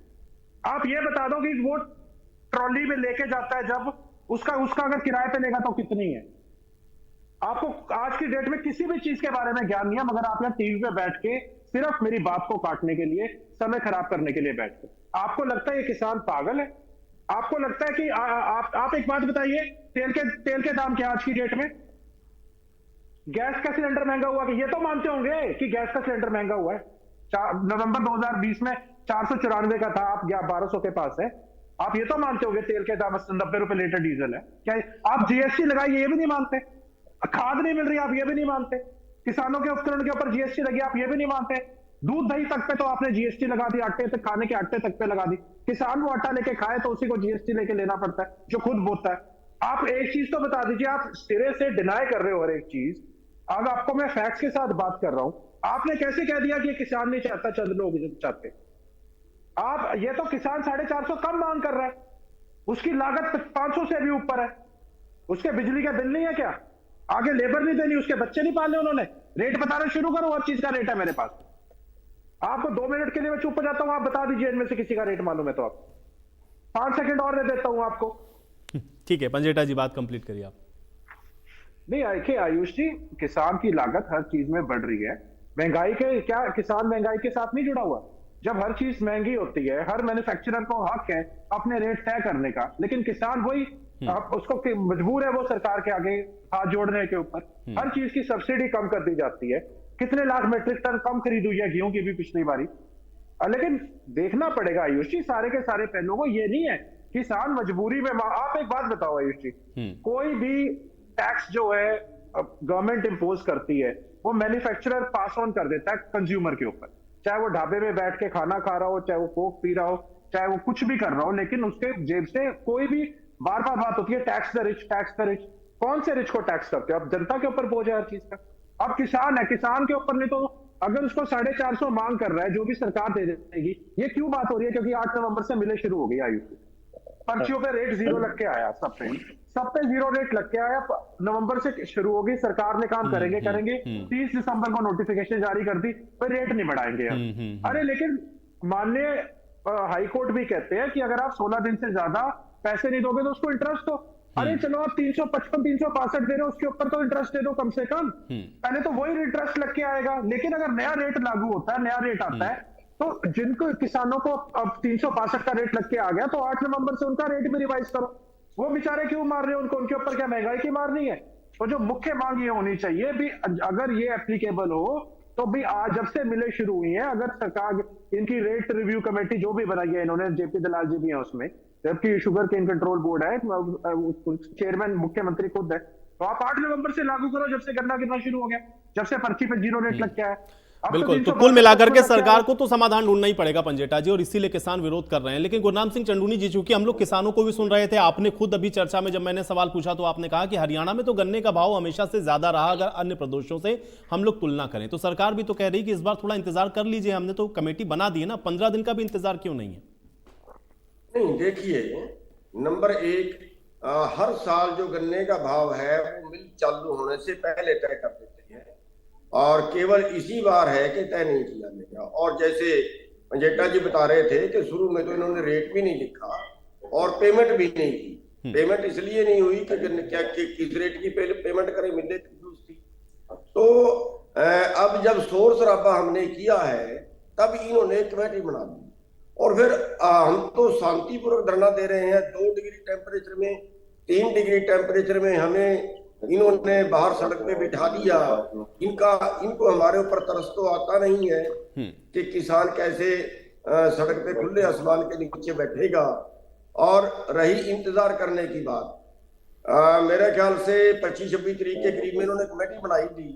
आप ये बता दो कि वो ट्रॉली में लेके जाता है जब उसका अगर किराए पे लेगा तो कितनी है? आपको आज की डेट में किसी भी चीज के बारे में ज्ञान नहीं है, मगर आप यहाँ टीवी पे बैठ के सिर्फ मेरी बात को काटने के लिए, समय खराब करने के लिए बैठते। आपको लगता है ये किसान पागल है? आपको लगता है कि आप एक बात बताइए, तेल के दाम क्या आज की डेट में? गैस का सिलेंडर महंगा हुआ कि ये तो मानते होंगे कि गैस का सिलेंडर महंगा हुआ है। नवंबर 2020 में 494 का था, आप 1200 के पास है। आप ये तो मानते होंगे तेल के दाम 90 रुपए लीटर डीजल है। क्या आप जीएसटी लगाइए, ये भी नहीं मानते? खाद नहीं मिल रही, आप ये भी नहीं मानते? किसानों के उपकरण के ऊपर जीएसटी लगी, आप ये भी नहीं मानते? दूध दही तक पे तो आपने जीएसटी लगा दी, आटे तक, खाने के आटे तक पे लगा दी। किसान वो आटा लेके खाए तो उसी को जीएसटी लेके लेना पड़ता है, जो खुद बोता है। आप एक चीज तो बता दीजिए, आप सिरे से डिनाई कर रहे हो हर एक चीज। अब आपको मैं फैक्ट्स के साथ बात कर रहा हूं, आपने कैसे कह दिया कि किसान नहीं चाहता, चंद लोग चाहते? आप ये तो किसान 450 कम मांग कर रहा है, उसकी लागत 500 से भी ऊपर है, उसके बिजली का बिल नहीं है क्या? आगे लेबर नहीं देनी, उसके बच्चे नहीं पालने उन्होंने। रेट बताना शुरू करो, हर चीज का रेट है मेरे पास। आपको 2 मिनट के लिए मैं चुप हो जाता हूं, आप बता दीजिए इनमें से किसी का रेट मालूम है तो आप 5 सेकंड और दे देता हूं आपको। ठीक है पंजेटा जी, बात कंप्लीट करिए आप। नहीं देखिए आयुष जी, किसान की लागत हर चीज में बढ़ रही है। महंगाई के क्या किसान महंगाई के साथ नहीं जुड़ा हुआ? जब हर चीज महंगी होती है, हर मैन्युफैक्चरर को हक है अपने रेट तय करने का, लेकिन किसान वही उसको मजबूर है वो सरकार के आगे हाथ जोड़ने के ऊपर। हर चीज की सब्सिडी कम कर दी जाती है। कितने लाख मीट्रिक टन कम खरीद हुई है गेहूं की भी पिछली बारी। लेकिन देखना पड़ेगा आयुष जी सारे के सारे पहलुओं को। ये नहीं है किसान मजबूरी में। आप एक बात बताओ आयुष जी, कोई भी टैक्स जो है गवर्नमेंट इंपोज करती है वो मैन्युफैक्चरर पास ऑन कर देता है कंज्यूमर के ऊपर, चाहे वो ढाबे में बैठ के खाना खा रहा हो, चाहे वो कोक पी रहा हो, चाहे वो कुछ भी कर रहा हो, लेकिन उसके जेब से कोई भी बार बार बात होती है tax the rich, tax the rich. कौन से रिच को टैक्स करते हो? अब जनता के ऊपर बोझ है हर चीज का। अब किसान है, किसान के ऊपर नहीं तो अगर उसको 450 मांग कर रहा है जो भी सरकार दे देगी, ये क्यों बात हो रही है? क्योंकि 8 नवंबर से मिले शुरू हो गई आयु, पर्चियों पे रेट 0 लग के आया, सब पे 0 रेट लग के आया। नवंबर से शुरू होगी, सरकार ने काम करेंगे 30 दिसंबर को नोटिफिकेशन जारी कर दी, फिर रेट नहीं बढ़ाएंगे हम। अरे लेकिन माननीय हाई कोर्ट भी कहते हैं कि अगर आप 16 दिन से ज्यादा पैसे नहीं दोगे तो उसको इंटरेस्ट दो। अरे चलो आप 355 362 दे रहे हो, उसके ऊपर तो इंटरेस्ट दे दो कम से कम, पहले तो वही इंटरेस्ट लग के आएगा। लेकिन अगर नया रेट लागू होता है, नया रेट आता है, तो जिनको किसानों को अब 362 का रेट लग के आ गया तो 8 नवंबर से उनका रेट भी रिवाइज करो। वो बेचारे क्यों मार रहे हो उनको? उनके ऊपर क्या महंगाई की मार नहीं है? तो जो मुख्य मांग ये होनी चाहिए भी, अगर ये एप्लीकेबल हो तो भी आज जब से मिले शुरू हुई है, अगर सरकार इनकी रेट रिव्यू कमेटी जो भी बनाई है इन्होंने, जेपी दलाल जी भी है उसमें, जबकि शुगर केन कंट्रोल बोर्ड है, चेयरमैन मुख्यमंत्री खुद है, तो आप 8 नवंबर से लागू करो, जब से गन्ना गिरना शुरू हो गया, जब से पर्ची पे 0 रेट लग गया है। बिल्कुल, तो कुल मिलाकर के सरकार को तो समाधान ढूंढना ही पड़ेगा पंजेटा जी, और इसीलिए किसान विरोध कर रहे हैं। लेकिन गुरनाम सिंह चंडूनी जी, चूंकि हम लोग किसानों को भी सुन रहे थे, आपने खुद अभी चर्चा में जब मैंने सवाल पूछा तो आपने कहा कि हरियाणा में तो गन्ने का भाव हमेशा से ज्यादा रहा अगर अन्य प्रदेशों से हम लोग तुलना करें, तो सरकार भी तो कह रही कि इस बार थोड़ा इंतजार कर लीजिए, हमने तो कमेटी बना दी है ना, 15 दिन का भी इंतजार क्यों नहीं है? नहीं, देखिए, नंबर 1, हर साल जो गन्ने का भाव है वो मिल चालू होने से पहले तय कर देते हैं, और केवल इसी बार है कि तय नहीं किया गया। और जैसे पंजेटा जी बता रहे थे कि शुरू में तो इन्होंने रेट भी नहीं लिखा और पेमेंट भी नहीं की। पेमेंट इसलिए नहीं हुई कि किस रेट की पेमेंट करें, मिले थी। तो अब जब शोर शराबा हमने किया है तब इन्होंने कमेटी बना दी, और फिर हम तो शांतिपूर्वक धरना दे रहे हैं। 2 डिग्री टेम्परेचर में, 3 डिग्री टेम्परेचर में हमें इन्होंने बाहर सड़क पे बिठा दिया। इनको हमारे ऊपर तरस तो आता नहीं है कि किसान कैसे सड़क पे खुले आसमान के नीचे बैठेगा। और रही इंतजार करने की बात, मेरे ख्याल से 25-26 तारीख के करीब में इन्होंने कमेटी बनाई थी,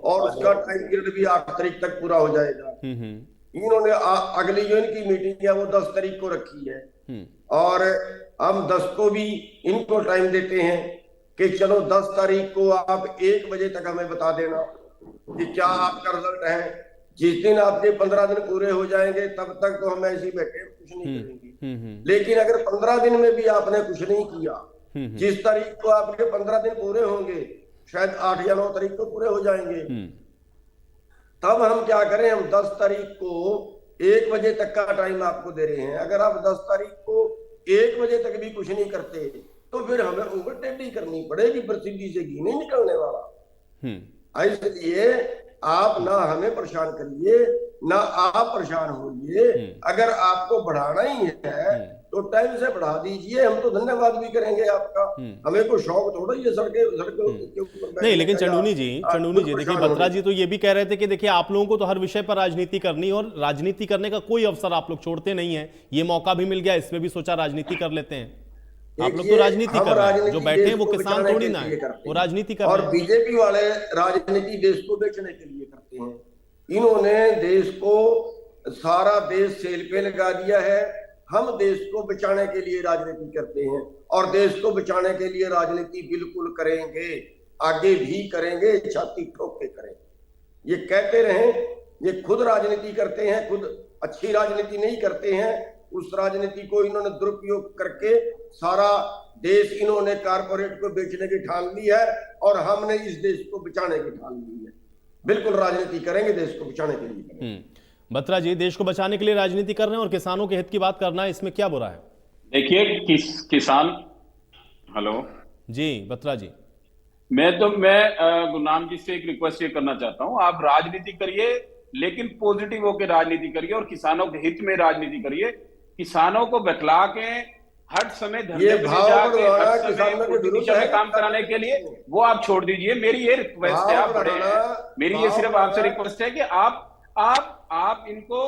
और उसका टाइम पीरियड भी 8 तारीख तक पूरा हो जाएगा। इन्होंने अगली जो इनकी मीटिंग है वो 10 तारीख को रखी है, और हम 10 को भी इनको टाइम देते हैं कि चलो 10 तारीख को आप 1 बजे तक हमें बता देना कि क्या आपका रिजल्ट है। जिस दिन आपके 15 दिन पूरे हो जाएंगे तब तक तो हम ऐसे ही बैठे कुछ नहीं करेंगे। लेकिन अगर 15 दिन में भी आपने कुछ नहीं किया, जिस तारीख को आपके 15 दिन पूरे होंगे, शायद 8 या 9 तारीख को पूरे हो जाएंगे, तब हम क्या करें? हम 10 तारीख को 1 बजे तक का टाइम आपको दे रहे हैं। अगर आप 10 तारीख को 1 बजे तक भी कुछ नहीं करते तो फिर हमें उंगल टेढ़ी करनी पड़ेगी, प्रसिद्धि से घी नहीं निकलने वाला। इसलिए आप ना हमें परेशान करिए, ना आप परेशान होइए। अगर आपको बढ़ाना ही है तो टाइम से बढ़ा दीजिए, हम तो धन्यवाद भी करेंगे आपका। हमें कोई शौक थोड़ा ये सड़कों के ऊपर नहीं। लेकिन चंडूनी जी देखिए, बत्रा जी तो ये भी कह रहे थे कि देखिए आप लोगों को तो हर विषय पर राजनीति करनी, और राजनीति करने का कोई अवसर आप लोग छोड़ते नहीं है। ये मौका भी मिल गया, इसमें भी सोचा राजनीति कर लेते हैं। आप लोग तो राजनीति कर रहे हैं, जो बैठे हैं वो किसान थोड़ी ना है, वो राजनीति कर रहे हैं। और बीजेपी वाले राजनीति देश को बेचने के लिए करते हैं। इन्होंने देश को, सारा देश सेल पे लगा दिया है। हम देश को बचाने के लिए राजनीति करते हैं, और देश को बचाने के लिए राजनीति बिल्कुल करेंगे, आगे भी करेंगे, छाती ठोक के करेंगे। ये कहते रहें, ये खुद राजनीति करते हैं, खुद अच्छी राजनीति नहीं करते हैं। उस राजनीति को इन्होंने दुरुपयोग करके सारा देश इन्होंने कारपोरेट को बेचने की ठान ली है, और हमने इस देश को बचाने की ठान ली है। बिल्कुल राजनीति करेंगे, देश को बचाने के लिए। बत्रा जी, देश को बचाने के लिए राजनीति कर रहे हैं और किसानों के हित की बात करना है, इसमें क्या बुरा है? देखिए किसान, हेलो जी बत्रा जी, मैं गुरनाम जी से एक रिक्वेस्ट ये करना चाहता हूं, आप राजनीति करिए लेकिन पॉजिटिव होकर राजनीति करिए और किसानों के हित में राजनीति करिए। किसानों को बहला के हर समय धरने पे ले जाके हर समय उल्टी दिशा में काम कराने के लिए वो आप छोड़ दीजिए। मेरी ये रिक्वेस्ट है, आप बड़े हैं, मेरी ये सिर्फ आपसे रिक्वेस्ट है कि आप इनको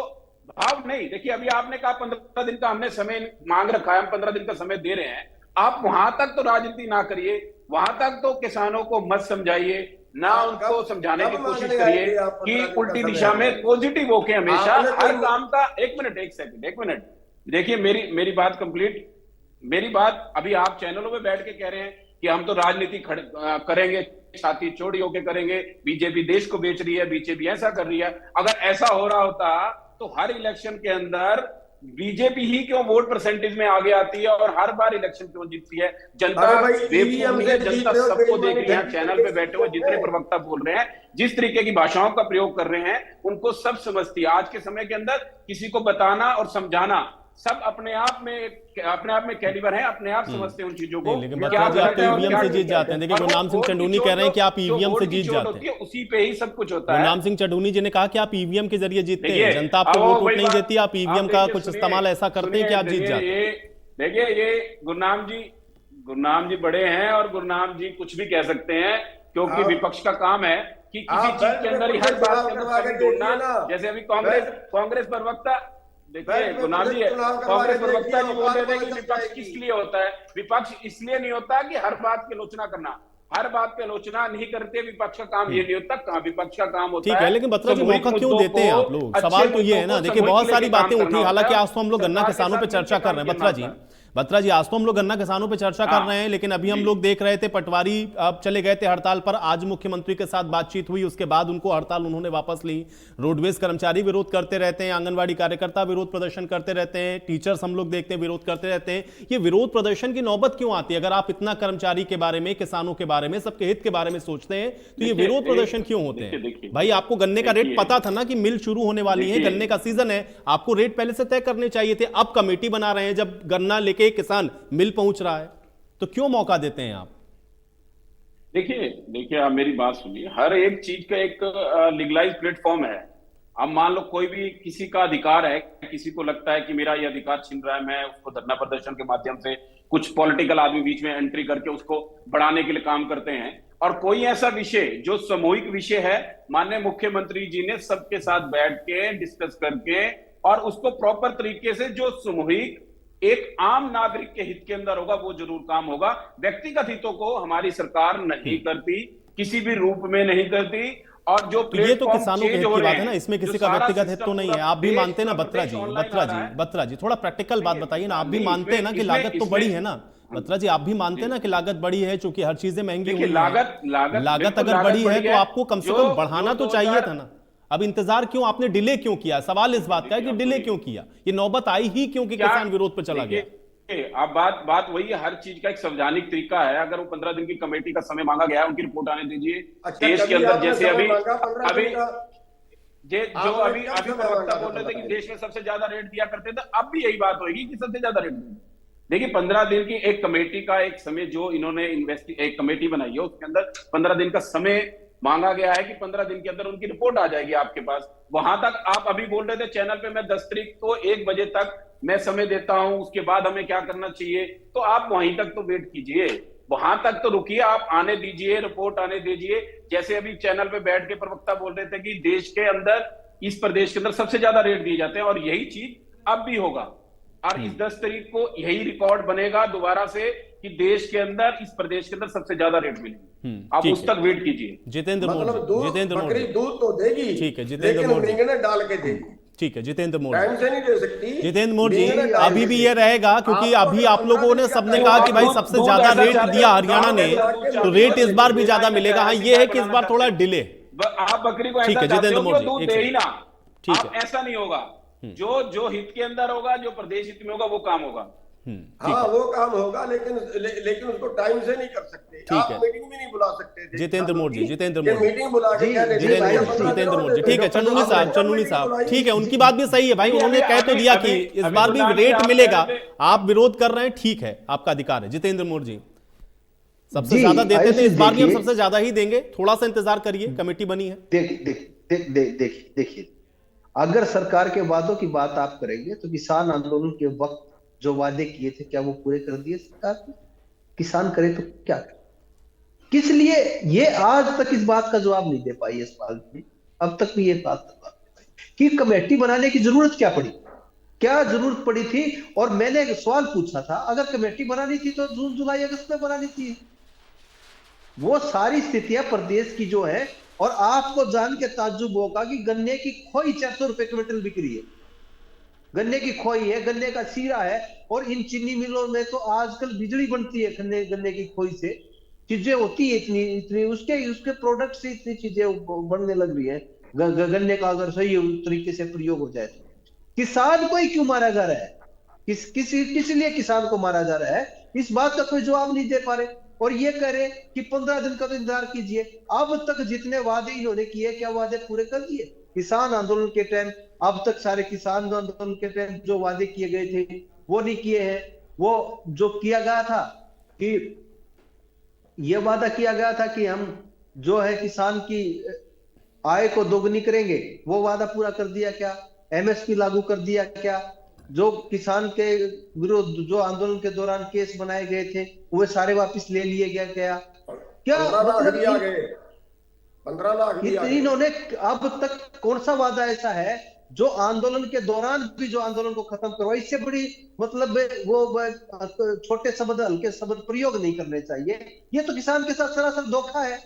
भाव नहीं, देखिए अभी आपने कहा 15 दिन का हमने समय मांग रखा है, हम 15 दिन का समय दे रहे हैं। आप वहां तक तो राजनीति ना करिए, वहां तक तो किसानों को मत समझाइए, ना उनको समझाने की कोशिश करिए कि उल्टी दिशा में पॉजिटिव होके हमेशा हर काम का। एक मिनट देखिए, मेरी बात कंप्लीट। मेरी बात, अभी आप चैनलों में बैठ के कह रहे हैं कि हम तो राजनीति करेंगे, छाती चौड़ी होके करेंगे, बीजेपी देश को बेच रही है, बीजेपी ऐसा कर रही है। अगर ऐसा हो रहा होता तो हर इलेक्शन के अंदर बीजेपी ही क्यों वोट परसेंटेज में आगे आती है और हर बार इलेक्शन क्यों जीतती है? जनता जनता सबको देख रही है, चैनल पे बैठे हुए जितने प्रवक्ता बोल रहे हैं, जिस तरीके की भाषाओं का प्रयोग कर रहे हैं, उनको सब समझती है। आज के समय के अंदर किसी को बताना और समझाना सब अपने आप में कैलिबर है, अपने आप समझते हैं उन चीजों को। लेकिन बत्रा जी, आप तो ईवीएम से जीत जाते हैं। देखिए गुरनाम सिंह चंडूनी कह रहे हैं कि आप ईवीएम से जीत जाते हैं, उसी पे ही सब कुछ होता है। गुरनाम सिंह चंडूनी जी ने कहा कि आप ईवीएम के जरिए जीतते हैं, जनता आपको वोट नहीं देती, आप ईवीएम का कुछ इस्तेमाल ऐसा करते हैं कि आप जीत जाते हैं। देखिए ये गुरनाम जी बड़े हैं और गुरनाम जी कुछ भी कह सकते हैं, क्योंकि विपक्ष का काम है कि किसी चीज के अंदर हर बात के अंदर जोड़ना। जैसे अभी कांग्रेस प्रवक्ता, देखिए गुरनाम जी, कांग्रेस प्रवक्ता जी बोल रहे थे कि विपक्ष किस लिए होता है? विपक्ष इसलिए नहीं होता कि हर बात की आलोचना करना, हर बात पे आलोचना नहीं करते। विपक्ष का काम ये नहीं होता, कहाँ विपक्ष का काम होता है। ठीक है, लेकिन बत्रा जी मौका क्यों देते हैं आप लोग? सवाल तो ये है ना, देखिए बहुत सारी बातें उठी, हालांकि आज तो हम लोग गन्ना किसानों पे चर्चा कर रहे हैं। बत्रा जी आज तो हम लोग गन्ना किसानों पे चर्चा कर रहे हैं, लेकिन अभी हम लोग देख रहे थे पटवारी अब चले गए थे हड़ताल पर, आज मुख्यमंत्री के साथ बातचीत हुई, उसके बाद उनको हड़ताल उन्होंने वापस ली। रोडवेज कर्मचारी विरोध करते रहते हैं, आंगनबाड़ी कार्यकर्ता विरोध प्रदर्शन करते रहते हैं, टीचर्स हम लोग देखते हैं विरोध करते रहते हैं। ये विरोध प्रदर्शन की नौबत क्यों आती है? अगर आप इतना कर्मचारी के बारे में, किसानों के बारे में, सबके हित के बारे में सोचते हैं, तो ये विरोध प्रदर्शन क्यों होते हैं? भाई आपको गन्ने का रेट पता था ना कि मिल शुरू होने वाली है, गन्ने का सीजन है, आपको रेट पहले से तय करने चाहिए थे। अब कमेटी बना रहे हैं, जब गन्ना लेके किसान मिल पहुंच रहा है, तो क्यों मौका देते हैं आप? देखिए आप मेरी बात सुनिए, हर एक चीज का एक लीगलाइज प्लेटफॉर्म है। अब मान लो कोई भी किसी का अधिकार है, किसी को लगता है कि मेरा ये अधिकार छिन रहा है, मैं उसको धरना प्रदर्शन के माध्यम से, कुछ पॉलिटिकल आदमी बीच में एंट्री करके उसको बढ़ाने के लिए काम करते हैं। और कोई ऐसा विषय जो सामूहिक विषय है, माननीय मुख्यमंत्री जी ने सबके साथ बैठ के डिस्कस करके और उसको प्रॉपर तरीके से, जो सामूहिक एक आम नागरिक के हित के अंदर होगा, वो जरूर काम होगा। व्यक्तिगत हितों को हमारी सरकार नहीं करती, किसी भी रूप में नहीं करती। और जो तो ये तो किसानों के हित की बात है ना, इसमें किसी का व्यक्तिगत हित तो नहीं है। आप भी मानते हैं ना बत्रा जी थोड़ा प्रैक्टिकल बात बताइए ना। आप भी मानते हैं ना कि लागत तो बड़ी है ना बत्रा जी? आप भी मानते हैं ना कि लागत बड़ी है, चूंकि हर चीजें महंगी हुई है। लागत अगर बड़ी है तो आपको कम से कम बढ़ाना तो चाहिए था ना। अब इंतजार क्यों, आपने डिले क्यों किया? सवाल इस बात का है कि डिले क्यों किया, ये नौबत आई ही क्योंकि किसान विरोध पर चला गया। अब बात वही है, हर चीज का एक संवैधानिक तरीका है। अगर वो 15 दिन की कमेटी का समय मांगा गया है, उनकी रिपोर्ट आने दीजिए। देश के अंदर जैसे अभी प्रवक्ता बोल रहे थे कि देश में सबसे ज्यादा रेट दिया करते थे, अब भी यही बात होगी कि सबसे ज्यादा रेट देंगे। देखिए 15 दिन की एक कमेटी का एक समय जो इन्होंने एक कमेटी बनाई है, उसके अंदर 15 दिन का समय मांगा गया है कि 15 दिन के अंदर उनकी रिपोर्ट आ जाएगी आपके पास। वहां तक आप अभी बोल रहे थे चैनल पे, मैं 10 तारीख को 1 बजे तक मैं समय देता हूं, उसके बाद हमें क्या करना चाहिए। तो आप वहीं तक तो वेट कीजिए, वहां तक तो रुकिए, आप आने दीजिए, रिपोर्ट आने दीजिए। जैसे अभी चैनल पे बैठ के प्रवक्ता बोल रहे थे कि देश के अंदर, इस प्रदेश के अंदर सबसे ज्यादा रेट दिए जाते हैं, और यही चीज अब भी होगा। और इस 10 तारीख को यही रिकॉर्ड बनेगा दोबारा से कि देश के अंदर, इस प्रदेश के अंदर सबसे ज्यादा रेट मिलेंगे। आप उस तक वेट कीजिए। जितेंद्र मोदी दूध तो देगी, ठीक है जितेंद्र मोदी डाल के देगी, ठीक है जितेंद्र मोदी टाइम से नहीं दे सकती। जितेंद्र मोदी अभी भी ये रहेगा, क्योंकि अभी आप लोगों ने सबने कहा कि भाई सबसे ज्यादा रेट दिया हरियाणा ने, तो रेट इस बार भी ज्यादा मिलेगा। हाँ ये है कि इस बार थोड़ा डिले। आप बकरी को ठीक है जितेंद्र मोदी, ठीक है, ऐसा नहीं होगा। जो हित के अंदर होगा, जो प्रदेश हित में होगा, वो काम होगा। हाँ वो काम होगा, लेकिन उसको टाइम से नहीं कर सकते। आप मीटिंग भी नहीं बुला सकते। जितेंद्र मोदी मीटिंग बुला के जितेंद्र मोदी, ठीक है चन्नूनी साहब, ठीक है, उनकी बात भी सही है भाई। उन्होंने कह तो दिया कि इस बार भी रेट मिलेगा, आप विरोध कर रहे हैं, ठीक है, आपका अधिकार है। जितेंद्र मोदी सबसे जी, ज्यादा देते थे, इस बार भी हम देखिए- सबसे ज्यादा ही देंगे, थोड़ा सा इंतजार करिए, कमेटी बनी है। देखिए, अगर सरकार के वादों की बात आप करेंगे तो किसान आंदोलन के वक्त जो वादे किए थे क्या वो पूरे कर दिए सरकार ने? किसान करे तो क्या करे? किस लिए ये आज तक इस बात का जवाब नहीं दे पाई, इस बात में अब तक भी ये बात नहीं दे पाई कि कमेटी बनाने की जरूरत क्या पड़ी, क्या जरूरत पड़ी थी। और मैंने एक सवाल पूछा था, अगर कमेटी बनानी थी तो जून जुलाई अगस्त में बनानी थी। वो सारी स्थितियां प्रदेश की जो है, और आपको जान के ताज्जुब होगा कि गन्ने की खोई 400 रुपए क्विंटल बिक रही है। गन्ने की खोई है, गन्ने का सीरा है, और इन चीनी मिलों में तो आजकल बिजली बनती है गन्ने की खोई से। चीजें होती है इतनी इतनी, उसके प्रोडक्ट से इतनी चीजें बनने लग रही है। गन्ने का अगर सही तरीके से प्रयोग हो जाए तो किसान को ही क्यों मारा जा रहा है? किस लिए किसान को मारा जा रहा है? इस बात का कोई जवाब नहीं दे पा रहे, और ये कह रहे कि 15 दिन का तो इंतजार कीजिए। अब तक जितने वादे इन्होंने किए, क्या वादे पूरे कर दिए? किसान आंदोलन के टाइम, अब तक सारे किसान आंदोलन के टाइम जो वादे किए गए थे वो नहीं किए हैं। वो जो किया गया था कि ये वादा किया गया था कि हम जो है किसान की आय को दोगुनी करेंगे, वो वादा पूरा कर दिया क्या? एमएसपी लागू कर दिया क्या? जो किसान के विरुद्ध जो आंदोलन के दौरान केस बनाए गए थे वो सारे वापस ले लिए गया क्या? क्या 15 लाख मतलब दिया गए, 15 लाख दिया गए। इन्होंने अब तक कौन सा वादा ऐसा है जो आंदोलन के दौरान भी जो आंदोलन को खत्म करवा? इससे बड़ी मतलब वो छोटे शब्द हल्के शब्द प्रयोग नहीं करने चाहिए। ये तो किसान के साथ सरासर धोखा है।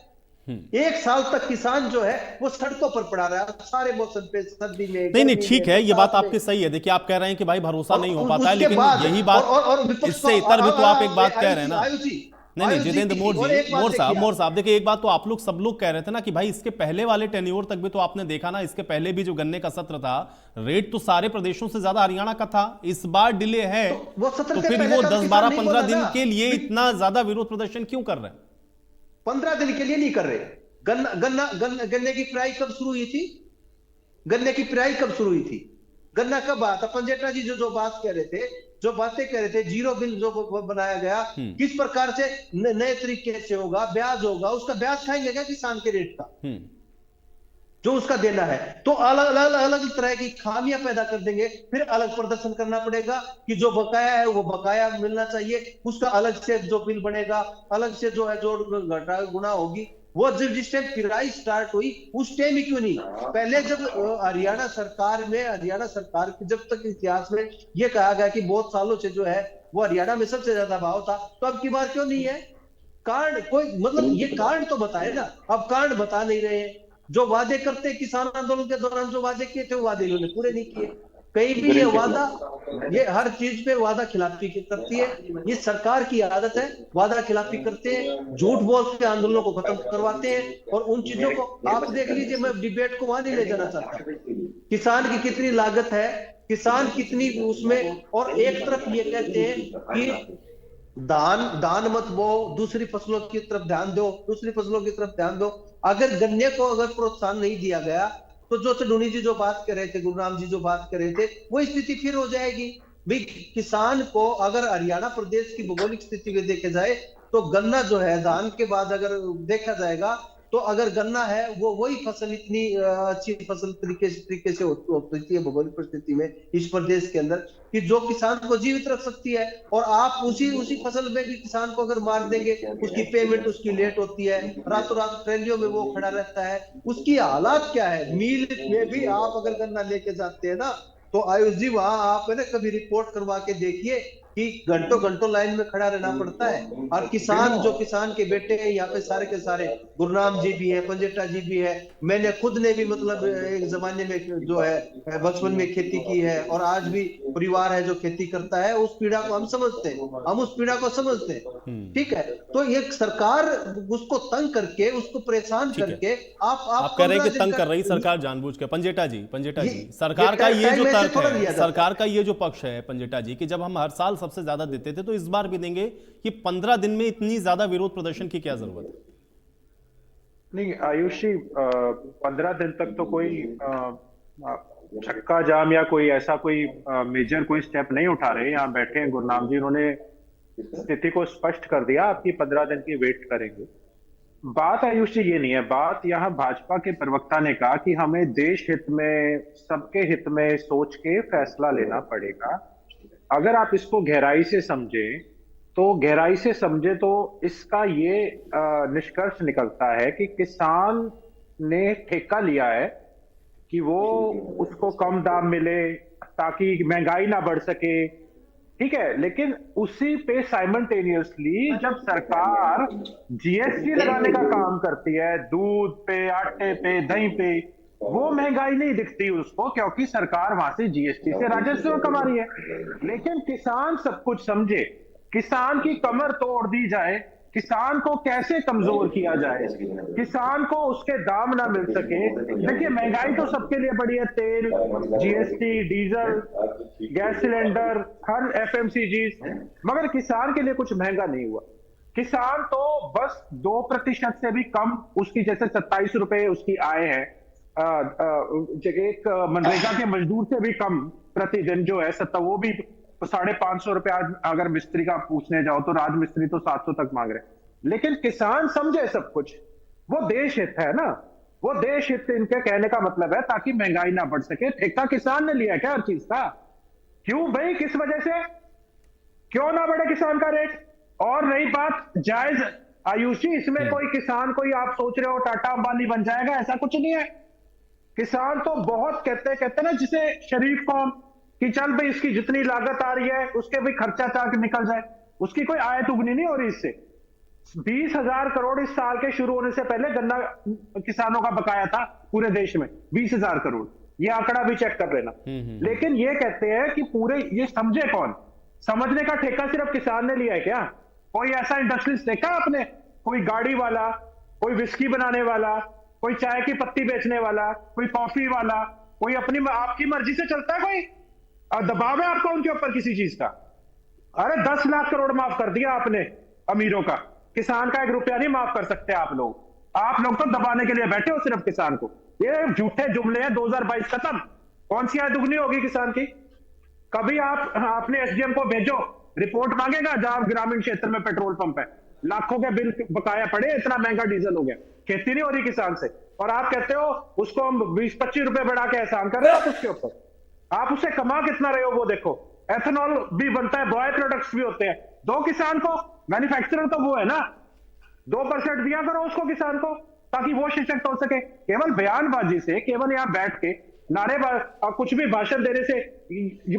एक साल तक किसान जो है वो सड़कों पर पड़ा रहा है, सारे मौसम पे, सर्दी में, नहीं ठीक है, ये बात आपकी सही है। देखिए, आप कह रहे हैं कि भाई भरोसा नहीं हो पाता है, लेकिन यही बात इससे इतर भी तो आप एक बात कह रहे हैं ना। नहीं जितेंद्र मोर साहब देखिए, एक बात तो आप लोग सब लोग कह रहे थे ना कि भाई इसके पहले वाले टेन्योर तक भी तो आपने देखा ना, इसके पहले भी जो गन्ने का सत्र था, रेट तो सारे प्रदेशों से ज्यादा हरियाणा का था। इस बार डिले है तो फिर वो 10, 12, 15 दिन के लिए इतना ज्यादा विरोध प्रदर्शन क्यों कर रहे हैं? 15 दिन के लिए नहीं कर रहे। गन्ने की पिराई कब शुरू हुई थी? गन्ने की पिराई कब शुरू हुई थी? गन्ना कब आया था? पंजेटा जी जो बात कह रहे थे, जो बातें कह रहे थे, जीरो बिल जो बनाया गया, किस प्रकार से नए तरीके से होगा, ब्याज होगा, उसका ब्याज खाएंगे क्या किसान के रेट का जो उसका देना है? तो अलग तरह की खामियां पैदा कर देंगे। फिर अलग प्रदर्शन करना पड़ेगा कि जो बकाया है वो बकाया मिलना चाहिए, उसका अलग से जो बिल बनेगा, अलग से जो है जो घटा गुना होगी। वो जब जिस टाइम पिराई स्टार्ट हुई उस टाइम ही क्यों नहीं? पहले जब हरियाणा सरकार के जब तक इतिहास में ये कहा गया कि बहुत सालों से जो है वो हरियाणा में सबसे ज्यादा भाव था, तो अब की बार क्यों नहीं है? कारण कोई मतलब ये कारण तो बताए ना। अब कारण बता नहीं रहे हैं। जो वादे करते किसान आंदोलन के दौरान जो वादे किए थे वो वादे इन्होंने पूरे नहीं किए। कहीं भी ये वादा, ये हर चीज पे वादा खिलाफी करती है। ये सरकार की आदत है, वादा खिलाफी करते हैं, झूठ बोल के आंदोलनों को खत्म करवाते हैं। और उन चीजों को आप देख लीजिए, मैं डिबेट को वहां नहीं ले जाना चाहता। किसान की कितनी लागत है, किसान कितनी उसमें, और एक तरफ ये कहते हैं कि दान मत बो, दूसरी फसलों की तरफ ध्यान दो, दूसरी फसलों की तरफ ध्यान दो। अगर गन्ने को अगर प्रोत्साहन नहीं दिया गया तो जो चडूनी जी जो बात कर रहे थे, गुरुराम जी जो बात कर रहे थे, वो स्थिति फिर हो जाएगी। भाई किसान को अगर हरियाणा प्रदेश की भौगोलिक स्थिति में देखे जाए तो गन्ना जो है धान के बाद अगर देखा जाएगा तो अगर गन्ना है वो वही फसल इतनी अच्छी फसल तरीके से होती है भौगोलिक परिस्थिति में इस प्रदेश के अंदर कि जो किसान को जीवित रख सकती है। और आप उसी फसल में भी किसान को अगर मार देंगे, उसकी पेमेंट उसकी लेट होती है, रातों रात ट्रेलियों में वो खड़ा रहता है, उसकी हालात क्या है। मिल में भी आप अगर गन्ना लेके जाते हैं ना तो आयुष जी वहां आप है ना कभी रिपोर्ट करवा के देखिए कि घंटों लाइन में खड़ा रहना पड़ता है। और किसान जो किसान के बेटे हैं यहाँ पे सारे के सारे, गुरुनाम जी भी है, पंजेटा जी भी है, मैंने खुद ने भी मतलब एक जमाने में जो है बचपन में खेती की है और आज भी परिवार है जो खेती करता है। उस पीड़ा को हम समझते हैं, हम उस पीड़ा को समझते हैं। ठीक है, तो एक सरकार उसको तंग करके, उसको परेशान करके आप कह रहे हैं कि तंग कर रही सरकार जानबूझ के। पंजेटा जी सरकार का ये जो तर्क है, सरकार का ये जो पक्ष है पंजेटा जी, कि जब हम हर साल सबसे ज्यादा देते थे तो इस बार भी देंगे, कि 15 दिन में इतनी ज्यादा विरोध प्रदर्शन की क्या जरूरत है? नहीं आयुष जी, 15 दिन तक तो कोई चक्का जाम या कोई ऐसा कोई मेजर कोई स्टेप नहीं उठा रहे। यहाँ बैठे हैं गुरनाम जी, उन्होंने स्थिति को स्पष्ट कर दिया, आपकी 15 दिन की वेट करेंगे। बात आयुष जी ये नहीं है, बात यहाँ भाजपा के प्रवक्ता ने कहा कि हमें देश हित में, सबके हित में सोच के फैसला लेना पड़ेगा। अगर आप इसको गहराई से समझे तो इसका ये निष्कर्ष निकलता है कि किसान ने ठेका लिया है कि वो उसको कम दाम मिले ताकि महंगाई ना बढ़ सके, ठीक है। लेकिन उसी पे साइमल्टेनियसली जब सरकार जीएसटी लगाने का काम करती है, दूध पे, आटे पे, दही पे, वो महंगाई नहीं दिखती उसको, क्योंकि सरकार वहां से जीएसटी से राजस्व कमा रही है। लेकिन किसान सब कुछ समझे, किसान की कमर तोड़ दी जाए, किसान को कैसे कमजोर किया जाए, किसान को उसके दाम ना मिल सके। देखिए महंगाई तो सबके लिए बढ़ी है, तेल, जीएसटी, डीजल, गैस सिलेंडर, हर एफएमसीजी, मगर किसान के लिए कुछ महंगा नहीं हुआ। किसान तो बस 2% से भी कम, उसकी जैसे 27 रुपए उसकी आय है, एक मनरेगा के मजदूर से भी कम प्रतिदिन जो है वो भी 550 रुपए। आज अगर मिस्त्री का पूछने जाओ तो राजमिस्त्री तो 700 तक मांग रहे। लेकिन किसान समझे सब कुछ, वो देश हित है ना, वो देश हित इनके कहने का मतलब है ताकि महंगाई ना बढ़ सके। ठेका किसान ने लिया क्या हर चीज का? क्यों भाई, किस वजह से, क्यों ना बढ़े किसान का रेट? और रही बात जायज आयुषी, इसमें कोई किसान कोई आप सोच रहे हो टाटा अंबानी बन जाएगा, ऐसा कुछ नहीं है। किसान तो बहुत कहते ना जिसे शरीफ कौम कि चल भाई इसकी जितनी लागत आ रही है उसके भी खर्चा चाक निकल जाए, उसकी कोई आय दुगनी नहीं हो रही इससे। 20,000 करोड़ इस साल के शुरू होने से पहले गन्ना किसानों का बकाया था पूरे देश में, 20,000 करोड़, ये आंकड़ा भी चेक कर लेना। लेकिन ये कहते हैं कि पूरे, ये समझे कौन? समझने का ठेका सिर्फ किसान ने लिया है क्या? कोई ऐसा इंडस्ट्रियलिस्ट देखा आपने? कोई गाड़ी वाला, कोई विस्की बनाने वाला, कोई चाय की पत्ती बेचने वाला, कोई कॉफी वाला, कोई अपनी आपकी मर्जी से चलता है? कोई दबाव है आपको उनके ऊपर किसी चीज का? अरे 10 लाख करोड़ माफ कर दिया आपने अमीरों का, किसान का 1 रुपया नहीं माफ कर सकते आप लोग। आप लोग तो दबाने के लिए बैठे हो सिर्फ किसान को। ये झूठे जुमले हैं। 2022 खत्म, कौन सी आय दुगनी होगी किसान की? कभी आपने एसडीएम को भेजो, रिपोर्ट मांगेगा जहां ग्रामीण क्षेत्र में पेट्रोल पंप है, लाखों के बिल बकाया पड़े, इतना महंगा डीजल हो गया, खेती नहीं हो रही किसान से, और आप कहते हो उसको हम 20-25 रुपए बढ़ा के एहसान कर रहे हो आप उसके ऊपर। आप उससे कमा कितना रहे हो वो देखो। एथेनॉल भी बनता है, बॉय प्रोडक्ट्स भी होते हैं। दो किसान को, मैन्युफैक्चरर तो वो है ना, 2% दिया करो उसको किसान को ताकि वो सशक्त हो सके। केवल बयानबाजी से, केवल यहाँ बैठ के नारे और कुछ भी भाषण देने से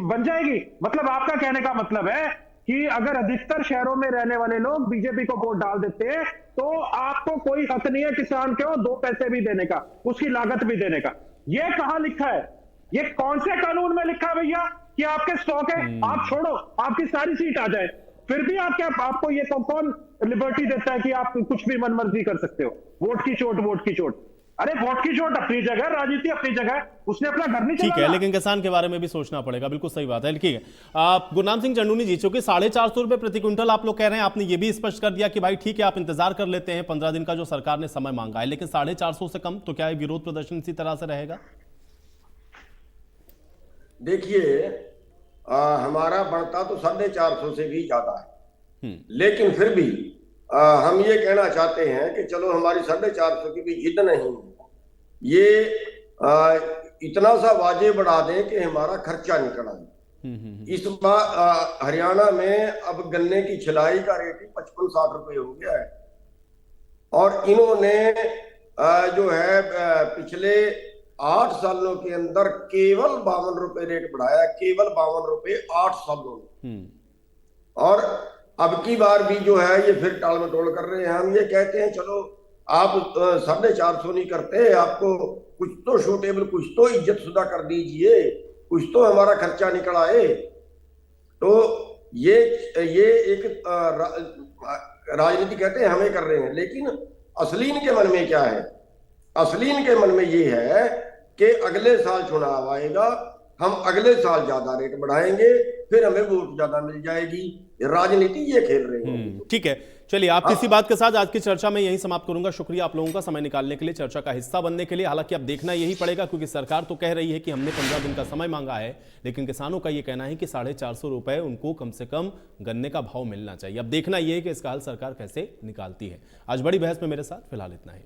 बन जाएगी? मतलब आपका कहने का मतलब है कि अगर अधिकतर शहरों में रहने वाले लोग बीजेपी को वोट डाल देते हैं तो आपको कोई हक नहीं है किसान को 2 पैसे भी देने का, उसकी लागत भी देने का। ये कहां लिखा है? ये कौन से कानून में लिखा है भैया कि आपके स्टॉक है, आप छोड़ो, आपकी सारी सीट आ जाए, फिर भी आप क्या, आपको ये कौन लिबर्टी देता है कि आप कुछ भी मनमर्जी कर सकते हो? वोट की चोट, वोट की चोट। अरे वोट की चोट अपनी जगह, राजनीति अपनी जगह, उसने अपना घर नहीं चलाना। ठीक है, लेकिन किसान के बारे में भी सोचना पड़ेगा, बिल्कुल सही बात है। ठीक है, आप गुरनाम सिंह चंडूनी जी, चूंकि 450 रुपए प्रति क्विंटल आप लोग कह रहे हैं, आपने ये भी स्पष्ट कर दिया कि भाई ठीक है आप इंतजार कर लेते हैं 15 दिन का जो सरकार ने समय मांगा है, लेकिन 450 से कम तो क्या विरोध प्रदर्शन इसी तरह से रहेगा? देखिए हमारा बढ़ता तो 450 से भी ज्यादा है, लेकिन फिर भी हम ये कहना चाहते हैं कि चलो हमारी 450 की भी जिद नहीं, ये इतना सा वाजे बढ़ा दें कि हमारा खर्चा निकल आए। इस बार हरियाणा में अब गन्ने की छिलाई का रेट ही 55-60 रुपए हो गया है, और इन्होंने जो है पिछले 8 सालों के अंदर केवल 52 रुपए रेट बढ़ाया, केवल 52 रुपए 8 सालों में। और अब की बार भी जो है ये फिर टाल मटोल कर रहे हैं। हम ये कहते हैं चलो आप 450 नहीं करते, आपको कुछ तो शोटेबल, कुछ तो इज्जत शुदा कर दीजिए, कुछ तो हमारा खर्चा निकल आए। तो ये एक राजनीति कहते हैं हमें कर रहे हैं, लेकिन असली इनके मन में क्या है? असली इनके मन में ये है कि अगले साल चुनाव आएगा, हम अगले साल ज्यादा रेट बढ़ाएंगे, फिर हमें वोट ज्यादा मिल जाएगी। राजनीति ये खेल रहे हैं। ठीक है, चलिए आप किसी बात के साथ आज की चर्चा में यही समाप्त करूंगा। शुक्रिया आप लोगों का समय निकालने के लिए, चर्चा का हिस्सा बनने के लिए। हालांकि अब देखना यही पड़ेगा, क्योंकि सरकार तो कह रही है कि हमने 15 दिन का समय मांगा है, लेकिन किसानों का यह कहना है कि 450 रुपए उनको कम से कम गन्ने का भाव मिलना चाहिए। अब देखना यह है कि इसका हल सरकार कैसे निकालती है। आज बड़ी बहस में मेरे साथ फिलहाल इतना ही।